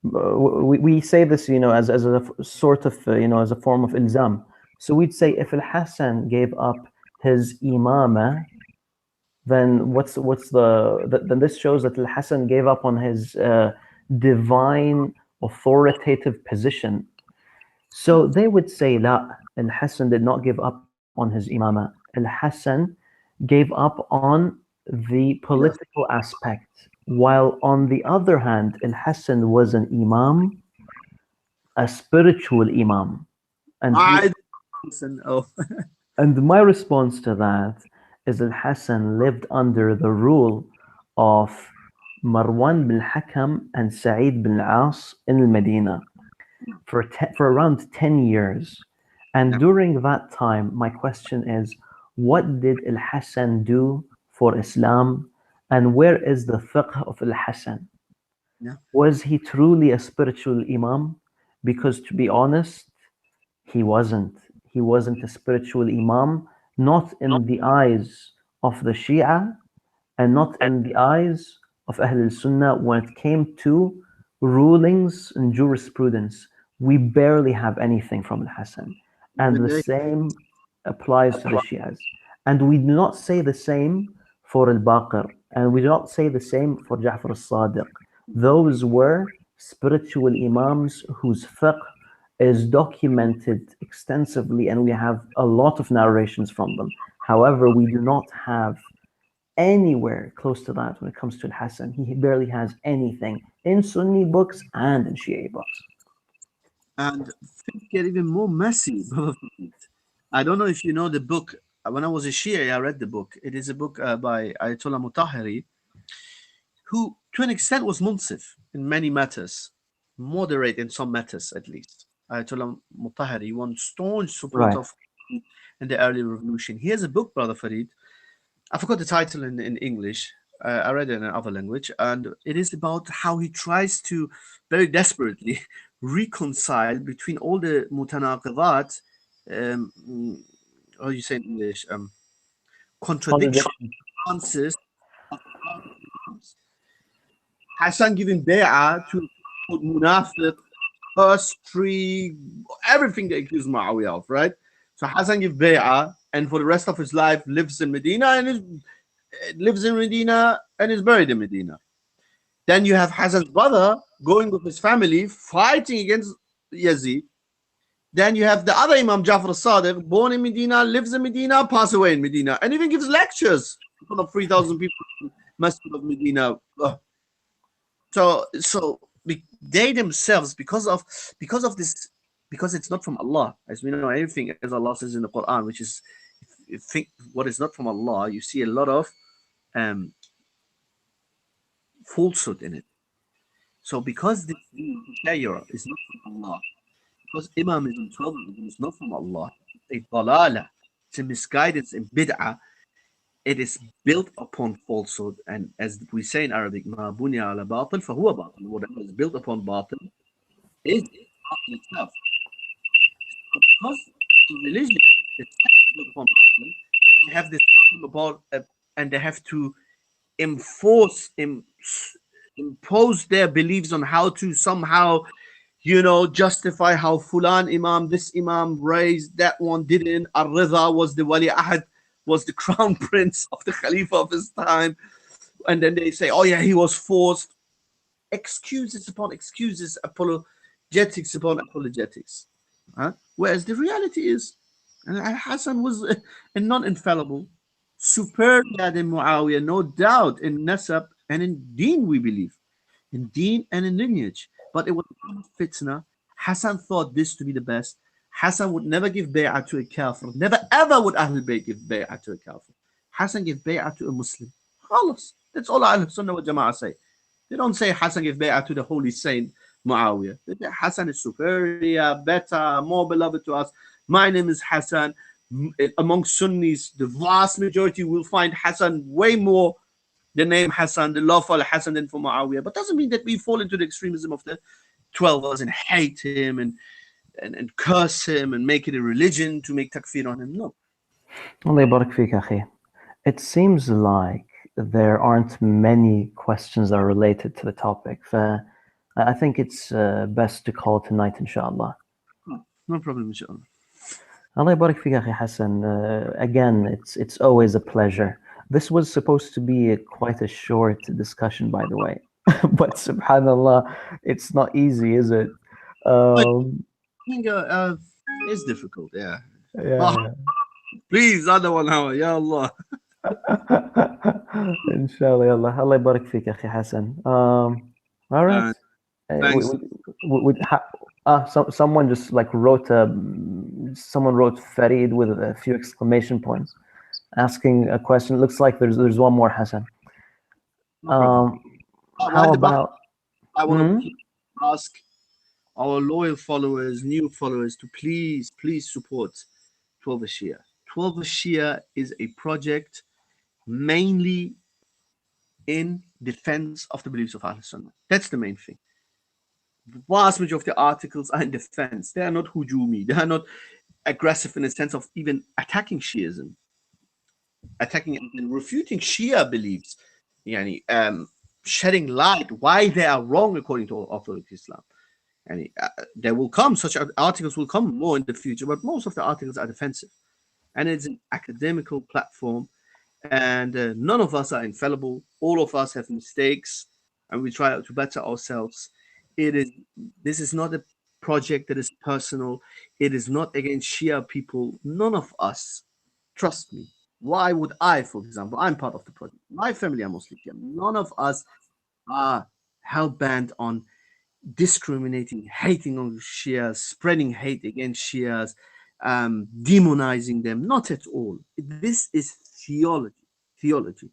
We say this, as a sort of, as a form of ilzam. So we'd say if Al-Hassan gave up his imama, then then this shows that Al-Hassan gave up on his divine authoritative position. So they would say, La, Al-Hassan did not give up on his imama. Al-Hassan gave up on the political aspect, while on the other hand, Al-Hassan was an imam, a spiritual imam. And and my response to that is Al-Hassan lived under the rule of Marwan bin Hakam and Sa'id bin As in Medina for around 10 years. And during that time, my question is, what did Al-Hassan do for Islam? And where is the fiqh of Al-Hassan? Was he truly a spiritual imam? Because to be honest, he wasn't. He wasn't a spiritual imam, not in the eyes of the Shia and not in the eyes of Ahl al-Sunnah when it came to rulings and jurisprudence. We barely have anything from Al-Hassan. And the same applies to the Shias. And we do not say the same for Al-Baqir. And we do not say the same for Ja'far al-Sadiq. Those were spiritual imams whose fiqh is documented extensively, and we have a lot of narrations from them. However, we do not have anywhere close to that when it comes to Al-Hassan. He barely has anything in Sunni books and in Shia books. And things get even more messy. I don't know if you know the book. When I was a Shia, I read the book. It is a book by Ayatollah Mutahhari, who to an extent was munsif in many matters, moderate in some matters at least. Ayatollah Mutahhari, one staunch supporter of in the early revolution. He has a book, Brother Farid. I forgot the title in English. I read it in another language. And it is about how he tries to very desperately reconcile between all the mutanaqidat, how do you say in English? Contradictions. Hassan giving bay'ah to munafiq, tree, everything they accuse Muawiyah of, right? So Hassan gives bay'ah, and for the rest of his life lives in Medina and is buried in Medina. Then you have Hassan's brother going with his family fighting against Yazid. Then you have the other Imam Ja'far al-Sadiq, born in Medina, lives in Medina, passed away in Medina, and even gives lectures in front of 3,000 people in Masjid of Medina. They themselves, because of this, because it's not from Allah, as we know, everything as Allah says in the Quran, which is, if you think what is not from Allah, you see a lot of falsehood in it. So because this shayra is not from Allah, because Imamism, 12 is not from Allah, it's a dalala, it's a misguidance in bid'ah. It is built upon falsehood, and as we say in Arabic, ma bunya ala batil fahuwa batil. Whatever is built upon batil is batil itself. Because religion is built upon batil, they have this about, and they have to impose their beliefs on how to somehow, justify how Fulan Imam, this Imam raised, that one didn't. Ar-Ridha was the Wali Ahad, was the crown prince of the Khalifa of his time. And then they say, oh yeah, he was forced. Excuses upon excuses, apologetics upon apologetics. Whereas the reality is, and Hassan was a non-infallible, superior than Muawiyah, no doubt, in nasab and in deen, we believe. In deen and in lineage. But it was fitna. Hassan thought this to be the best. Hassan would never give bay'ah to a kafir. Never ever would Ahlul Bayt give bay'ah to a kafir. Hassan gave bay'ah to a Muslim. Khalas. That's all Ahlul Sunnah wal Jama'ah say. They don't say Hassan gave bay'ah to the holy saint Muawiyah. Hassan is superior, better, more beloved to us. My name is Hassan. Among Sunnis, the vast majority will find Hassan way more, the name Hassan, the love for Hassan than for Muawiyah. But doesn't mean that we fall into the extremism of the 12ers and hate him and curse him and make it a religion to make takfir on him. No. Allah yabarak fik, akhi. It seems like there aren't many questions that are related to the topic. I think it's best to call it tonight, inshallah. No problem, inshallah. Allah yabarak fik, akhi Hassan. Again, it's always a pleasure. This was supposed to be quite a short discussion, by the way. But subhanallah, it's not easy, is it? I think it's difficult, yeah. Please, other 1 hour, ya Allah. Inshallah, Allah yabarak fik, akhi Hassan. All right. Someone just wrote Farid with a few exclamation points, asking a question. Looks like there's one more, Hassan. How about? I want to ask our loyal followers, new followers, to please support 12 Shia. 12 Shia is a project mainly in defense of the beliefs of Ahl Sunnah. That's the main thing. The vast majority of the articles are in defense. They are not hujumi. They are not aggressive in the sense of even attacking Shiism, attacking and refuting Shia beliefs, shedding light why they are wrong according to Orthodox Islam. And there will come, such articles will come more in the future, but most of the articles are defensive. And it's an academical platform, and none of us are infallible. All of us have mistakes, and we try to better ourselves. This is not a project that is personal. It is not against Shia people. None of us, trust me. Why would I, for example, I'm part of the project. My family are Muslim. None of us are hell-bent on discriminating, hating on Shias, spreading hate against Shias, demonizing them. Not at all. This is theology.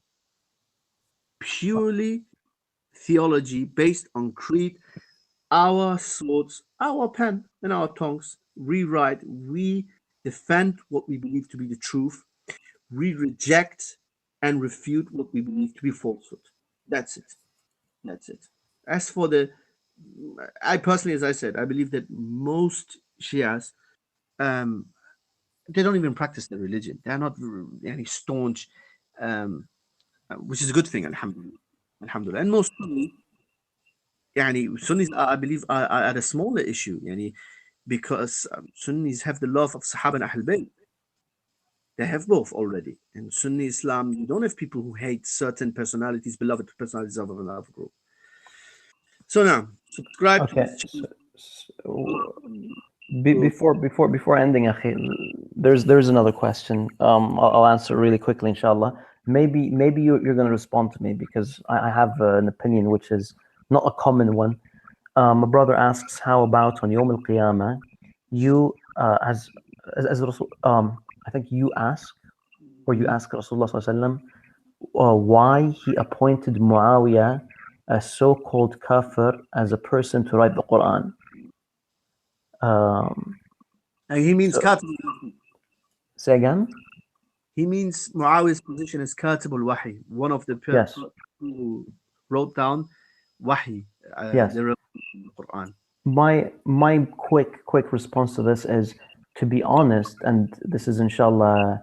Purely theology based on creed. Our swords, our pen, and our tongues rewrite. We defend what we believe to be the truth. We reject and refute what we believe to be falsehood. That's it. As for I personally, as I said, I believe that most Shias, they don't even practice their religion. They are not any staunch, which is a good thing, alhamdulillah. And most Sunnis, I believe, are at a smaller issue, because Sunnis have the love of Sahaba and Ahl Bayt. They have both already. In Sunni Islam, you don't have people who hate certain personalities, beloved personalities of another group. So now, subscribe. Okay. Before ending, akhi, there's another question. I'll answer really quickly, inshallah. Maybe you're going to respond to me, because I have an opinion which is not a common one. A brother asks, how about on Yawm al-Qiyamah, you, as Rasul, I think you ask, or you ask Rasulullah sallallahu alaihi wasallam, why he appointed Muawiyah, a so-called kafir, as a person to write the Quran. He means Katib. Say again? He means Muawiyah's position is Katib al-Wahi, one of the people who wrote down Wahi, the Quran. My quick response to this is, to be honest, and this is inshallah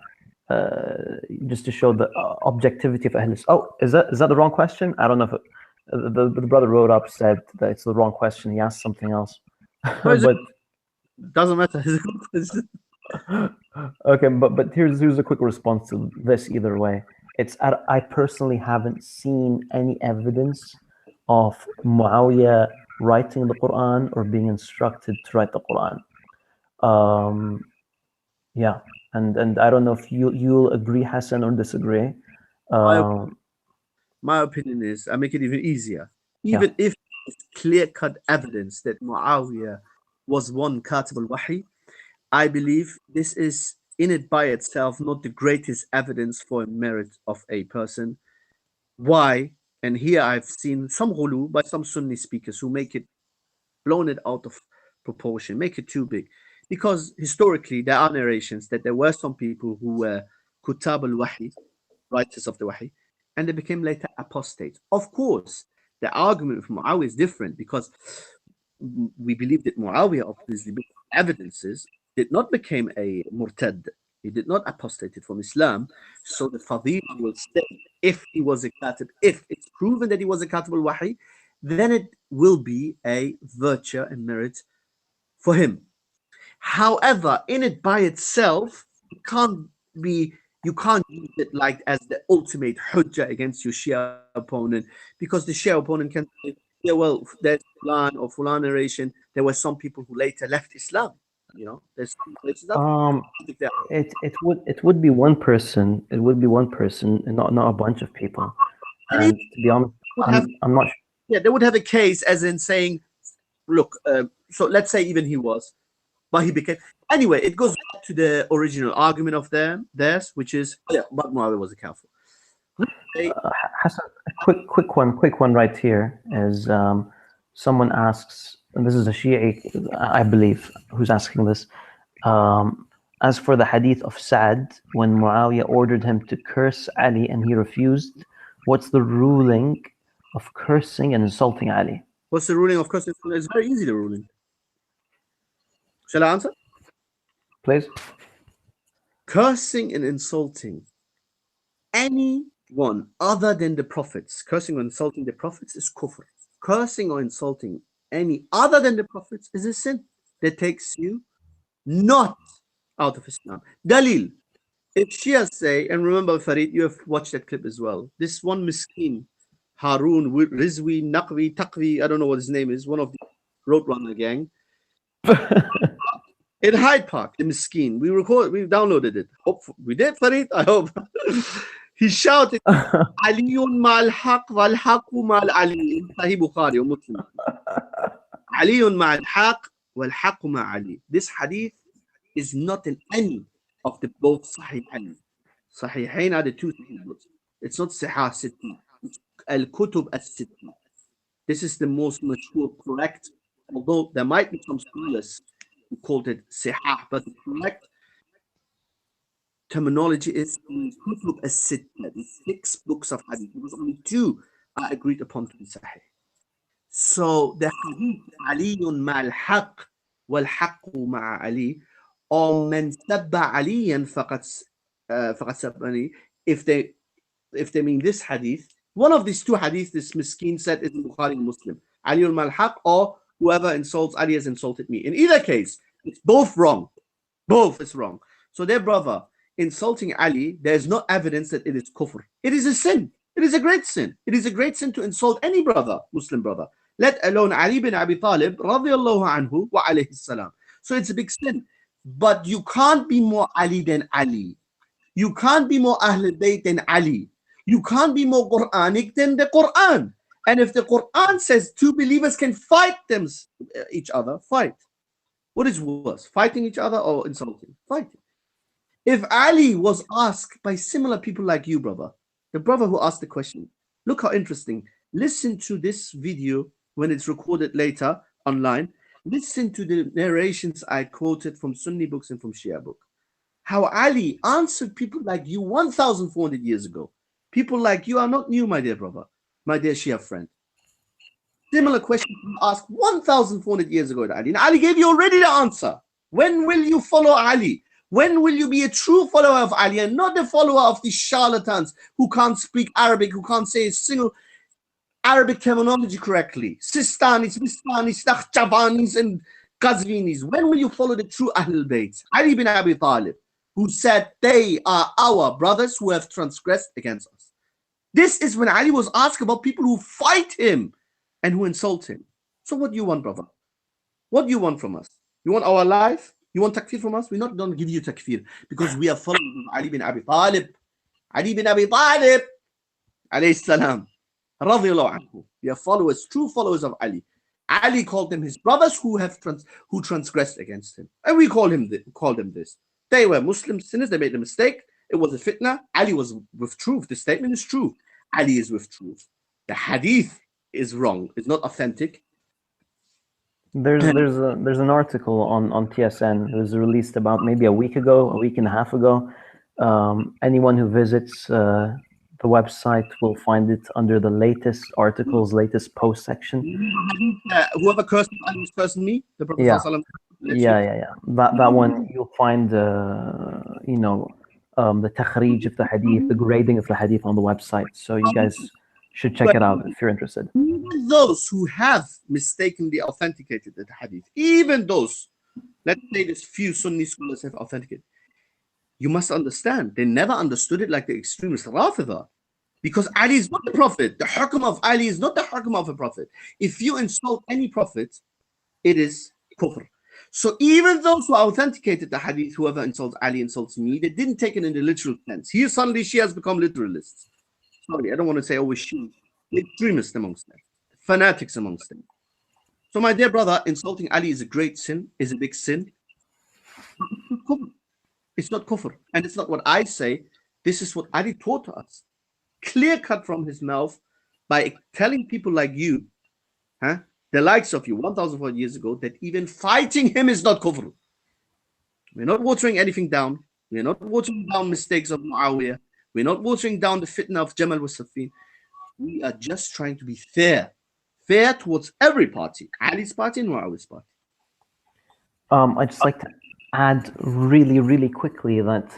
just to show the objectivity of Ahl. Oh, is that the wrong question? I don't know if the brother wrote up, said that it's the wrong question. He asked something else. But doesn't matter. Okay, but here's a quick response to this. Either way, it's I personally haven't seen any evidence of Muawiyah writing the Quran or being instructed to write the Quran. Yeah, and I don't know if you'll agree, Hassan, or disagree. My opinion is, I make it even easier. Even if it's clear-cut evidence that Muawiyah was one Katib al-Wahi, I believe this is in it by itself not the greatest evidence for a merit of a person. Why? And here I've seen some ghulu by some Sunni speakers who make it, blown it out of proportion, make it too big. Because historically there are narrations that there were some people who were Kutab al-Wahi, writers of the Wahi, and they became later apostates. Of course, the argument from Muawiyah is different because we believe that Muawiyah, obviously, evidences, did not become a murtad. He did not apostated from Islam. So the Fadil will say, if he was a katib, if it's proven that he was a katib al-Wahi, then it will be a virtue and merit for him. However, in it by itself, it can't be, you can't use it like as the ultimate hujjah against your Shia opponent, because the Shia opponent can say, yeah, well, there's Fulan or Fulan narration. There were some people who later left Islam. You know, there's it would be one person. It would be one person, and not a bunch of people. And to be honest, I'm not sure. Yeah, they would have a case as in saying, look, so let's say even he was, but he became. Anyway, it goes back to the original argument of theirs, which is, yeah, but Muawiyah was a kafir. Hassan, quick one right here is someone asks, and this is a Shi'i, I believe, who's asking this. As for the hadith of Sa'd, when Muawiyah ordered him to curse Ali and he refused, what's the ruling of cursing and insulting Ali? What's the ruling of cursing? It's very easy, the ruling. Shall I answer? Please. Cursing and insulting anyone other than the prophets, cursing or insulting the prophets is kufr. Cursing or insulting any other than the prophets is a sin that takes you not out of Islam. Dalil. If Shia say, and remember Farid, you have watched that clip as well. This one miskin, Harun, Rizwi, Naqvi, Taqvi, I don't know what his name is, one of the Roadrunner gang. In Hyde Park, the miskin. We downloaded it. Hope we did, Farid, I hope. He shouted, Aliyun ma'al haq wal haqu ma'al Ali. Sahih Bukhari or Muslim. Aliyun ma'al haq wal haqu ma'al Ali. This hadith is not in any of the both Sahihain. Sahihain are the two books. It's not Sahih Sitti. It's Al-Kutub As-Sitti. This is the most mature, correct, although there might be some scholars who called it Sahih, but the correct terminology is Kutub As-Sitta, the 6 books of hadith. There was only 2 are agreed upon to be Sahih. So the hadith, Aliyun ma'al haq wal haqu ma'a Ali, or man sabba aliyan faqad sabbani, if they mean this hadith, one of these 2 hadiths this miskin said is in Bukhari and Muslim, Aliyun ma'al haq, or whoever insults Ali has insulted me. In either case, it's both wrong. Both is wrong. So their brother insulting Ali, there is no evidence that it is kufr. It is a sin. It is a great sin. It is a great sin to insult any brother, Muslim brother, let alone Ali ibn Abi Talib radiyallahu anhu wa alayhi salam. So it's a big sin. But you can't be more Ali than Ali. You can't be more Ahlul Bayt than Ali. You can't be more Quranic than the Quran. And if the Quran says two believers can fight each other, fight. What is worse, fighting each other or insulting? Fighting. If Ali was asked by similar people like you, brother, the brother who asked the question, look how interesting. Listen to this video when it's recorded later online. Listen to the narrations I quoted from Sunni books and from Shia book. How Ali answered people like you 1,400 years ago. People like you are not new, my dear brother, my dear Shia friend. Similar question asked 1,400 years ago to Ali. And Ali gave you already the answer. When will you follow Ali? When will you be a true follower of Ali and not the follower of these charlatans who can't speak Arabic, who can't say a single Arabic terminology correctly? Sistanis, Bistanis, Nakhjabanis, and Qazvinis. When will you follow the true Ahlul Bayt? Ali ibn Abi Talib, who said they are our brothers who have transgressed against us. This is when Ali was asked about people who fight him and who insult him. So what do you want, brother? What do you want from us? You want our life? You want takfir from us? We're not going to give you takfir because we are following Ali bin Abi Talib. Ali bin Abi Talib, alayhi salam, radiyallahu anhu. We are followers, true followers of Ali. Ali called them his brothers who transgressed against him. And we called them this. They were Muslim sinners. They made a mistake. It was a fitna. Ali was with truth. The statement is true. Ali is with truth. The hadith is wrong. It's not authentic. There's an article on TSN. It was released about maybe a week and a half ago. Anyone who visits the website will find it under the latest articles, latest post section. Whoever cursed Ali is cursing me. The Prophet yeah. That one you'll find the takhrij of the hadith, the grading of the hadith on the website. So you guys should check it out if you're interested. Even those who have mistakenly authenticated the hadith, even those, let's say this few Sunni scholars have authenticated, you must understand, they never understood it like the extremist Rafidha. Because Ali is not the prophet. The hukm of Ali is not the hukm of a prophet. If you insult any prophet, it is kufr. So even those who authenticated the hadith, whoever insults Ali insults me, they didn't take it in the literal sense. Here suddenly she has become literalists. Sorry, I don't want to say always she. Extremists amongst them. Fanatics amongst them. So my dear brother, insulting Ali is a great sin, is a big sin. It's not kufr. And it's not what I say. This is what Ali taught to us. Clear cut from his mouth by telling people like you, the likes of you 1,400 years ago, that even fighting him is not kufr. We're not watering anything down. We're not watering down mistakes of Muawiyah. We're not watering down the fitna of Jamal wa Safin. We are just trying to be fair towards every party, Ali's party and Muawiyah's party. I'd just like to add really quickly that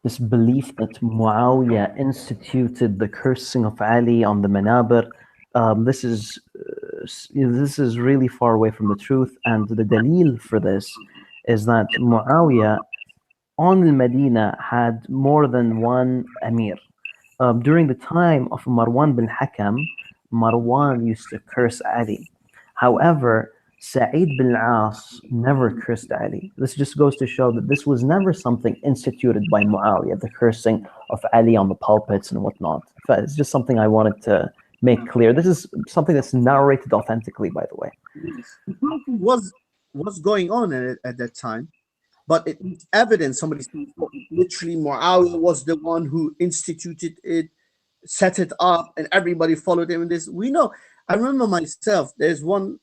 this belief that Muawiyah instituted the cursing of Ali on the manabir, this is really far away from the truth. And the dalil for this is that Muawiyah on Medina had more than one Amir. During the time of Marwan bin Hakam, Marwan used to curse Ali. However, Sa'id bin al-As never cursed Ali. This just goes to show that this was never something instituted by Muawiyah, the cursing of Ali on the pulpits and whatnot. It's just something I wanted to make clear. This is something that's narrated authentically, by the way. What's going on at that time? But it's evidence. Somebody says literally Muawiyah was the one who instituted it, set it up, and everybody followed him in this. We know. I remember myself. There's one,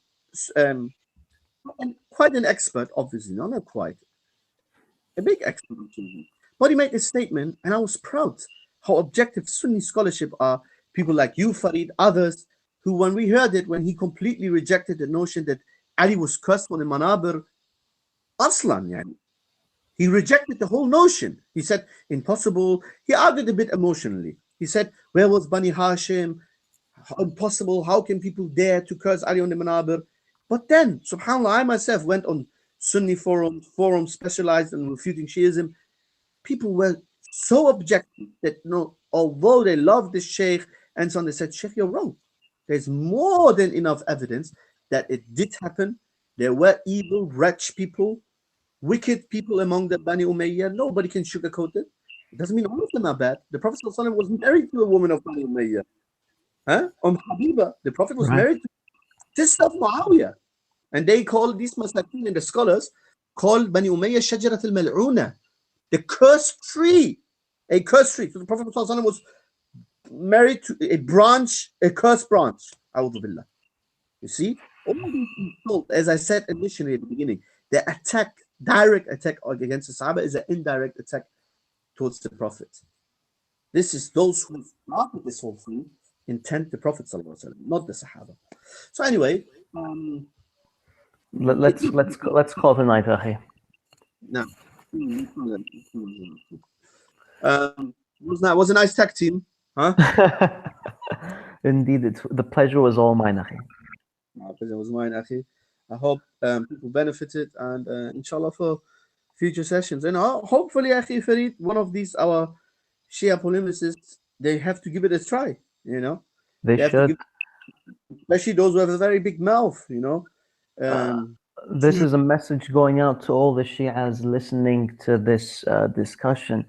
quite an expert, obviously, not quite a big expert, but he made this statement, and I was proud how objective Sunni scholarship are. People like you, Farid, others, who when we heard it, when he completely rejected the notion that Ali was cursed for the manabir, aslan, yani. He rejected the whole notion. He said, impossible. He argued a bit emotionally. He said, where was Bani Hashim? Impossible. How can people dare to curse Ali on the manabir? But then, subhanAllah, I myself went on Sunni forums specialized in refuting Shiism. People were so objective that, although they loved this sheikh and so on, they said, Sheikh, you're wrong. There's more than enough evidence that it did happen. There were evil, wretched people, wicked people among the Bani Umayyah. Nobody can sugarcoat it. It doesn't mean all of them are bad. The Prophet ﷺ was married to a woman of Bani Umayyah. Habiba, the Prophet was Right. married to sister of Muawiyah. And they call these masakin and the scholars called Bani Umayyah Shajarat al-Mal'una, the cursed tree. A cursed tree. So the Prophet ﷺ was married to a branch, a cursed branch. A'udhu billah. You see? All these insults, as I said initially at the beginning, the attack, direct attack against the Sahaba is an indirect attack towards the Prophet. This is those who started this whole thing intent the Prophet ﷺ, not the Sahaba. So anyway, Let's call it a night, akhi. no. Was a nice tag team, huh? Indeed, the pleasure was all mine, akhi. Pleasure was mine, akhi. I hope people benefited, and inshallah for future sessions. And hopefully, akhi Farid, one of these our Shia polemicists, they have to give it a try. You know, They have to should. give, especially those who have a very big mouth. You know. This is a message going out to all the Shias listening to this discussion.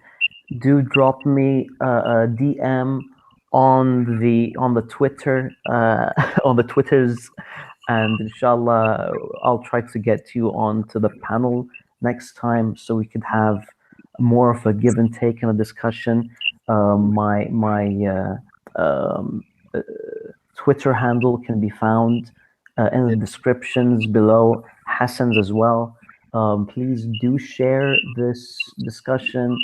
Do drop me a DM on the Twitter, on the Twitters, and inshallah I'll try to get you onto the panel next time so we could have more of a give and take and a discussion. My Twitter handle can be found in the descriptions below, Hassan's as well. Please do share this discussion,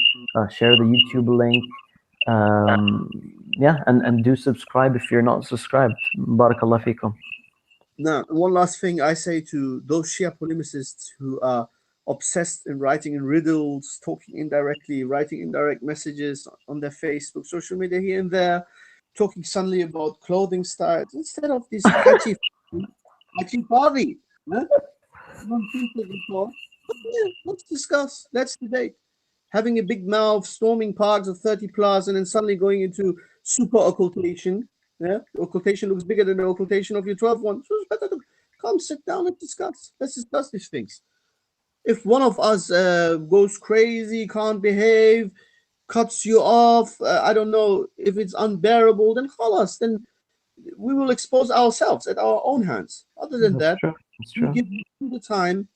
share the YouTube link, yeah, and do subscribe if you're not subscribed. Barakallah fikum. Now, one last thing I say to those Shia polemicists who are obsessed in writing in riddles, talking indirectly, writing indirect messages on their Facebook, social media here and there, talking suddenly about clothing styles, instead of this catchy party. Huh? Let's discuss, let's debate. Having a big mouth, storming parks of 30 plus, and then suddenly going into super occultation. Yeah, the occultation looks bigger than the occultation of your 12th one. So it's better to come sit down and discuss. Let's discuss these things. If one of us goes crazy, can't behave, cuts you off, I don't know, if it's unbearable, then khalas, then we will expose ourselves at our own hands. Other than That's that, true. That's we true. give you the time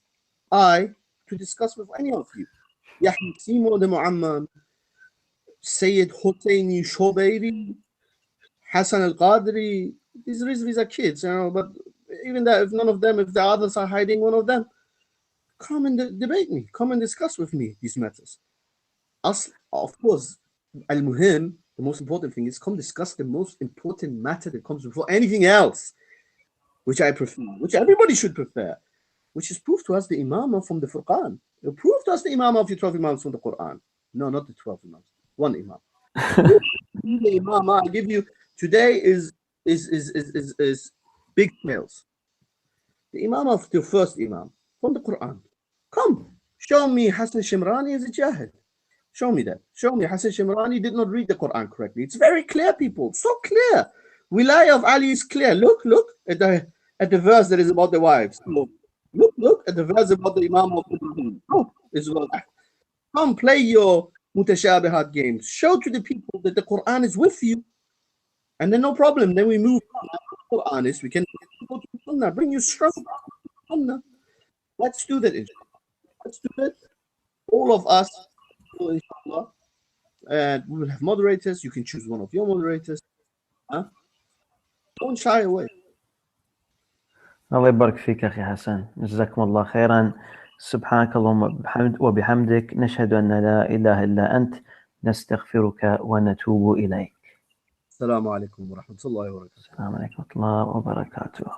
to discuss with any of you. Yahya Simo the Mu'ammar, Sayyid Husseini Shobairi, Hassan al-Qadri, these are kids, you know, but even that, if none of them, if the others are hiding one of them, come and debate me, come and discuss with me these matters. Us, of course, al-muhim, the most important thing is come discuss the most important matter that comes before anything else, which I prefer, which everybody should prefer, which is proof to us the imamah from the Furqan. Prove to us the imamah of your 12 imams from the Quran. No, not the 12 imams, one imam. The imamah I give you today is big tails. The imam of the first imam from the Quran. Come, show me Hassan Shemrani as a jahid. Show me that. Show me Hassan Shemrani did not read the Quran correctly. It's very clear, people. So clear. Wilayah of Ali is clear. Look at the verse that is about the wives. Look at the verse about the imam of Ibrahim. Israel. Come play your mutashabihat games. Show to the people that the Quran is with you. And then no problem. Then we move on. Quran is, we can go to Sunnah. Bring you strong Sunnah. Let's do that. Let's do that. All of us, inshallah. And we will have moderators. You can choose one of your moderators. Huh? Don't shy away. الله يبارك فيك أخي حسن. جزاكم الله خيرا. سبحانك اللهم وبحمدك نشهد أن لا إله إلا أنت نستغفرك ونتوب إليك. السلام عليكم ورحمة الله وبركاته. السلام عليكم ورحمة الله وبركاته.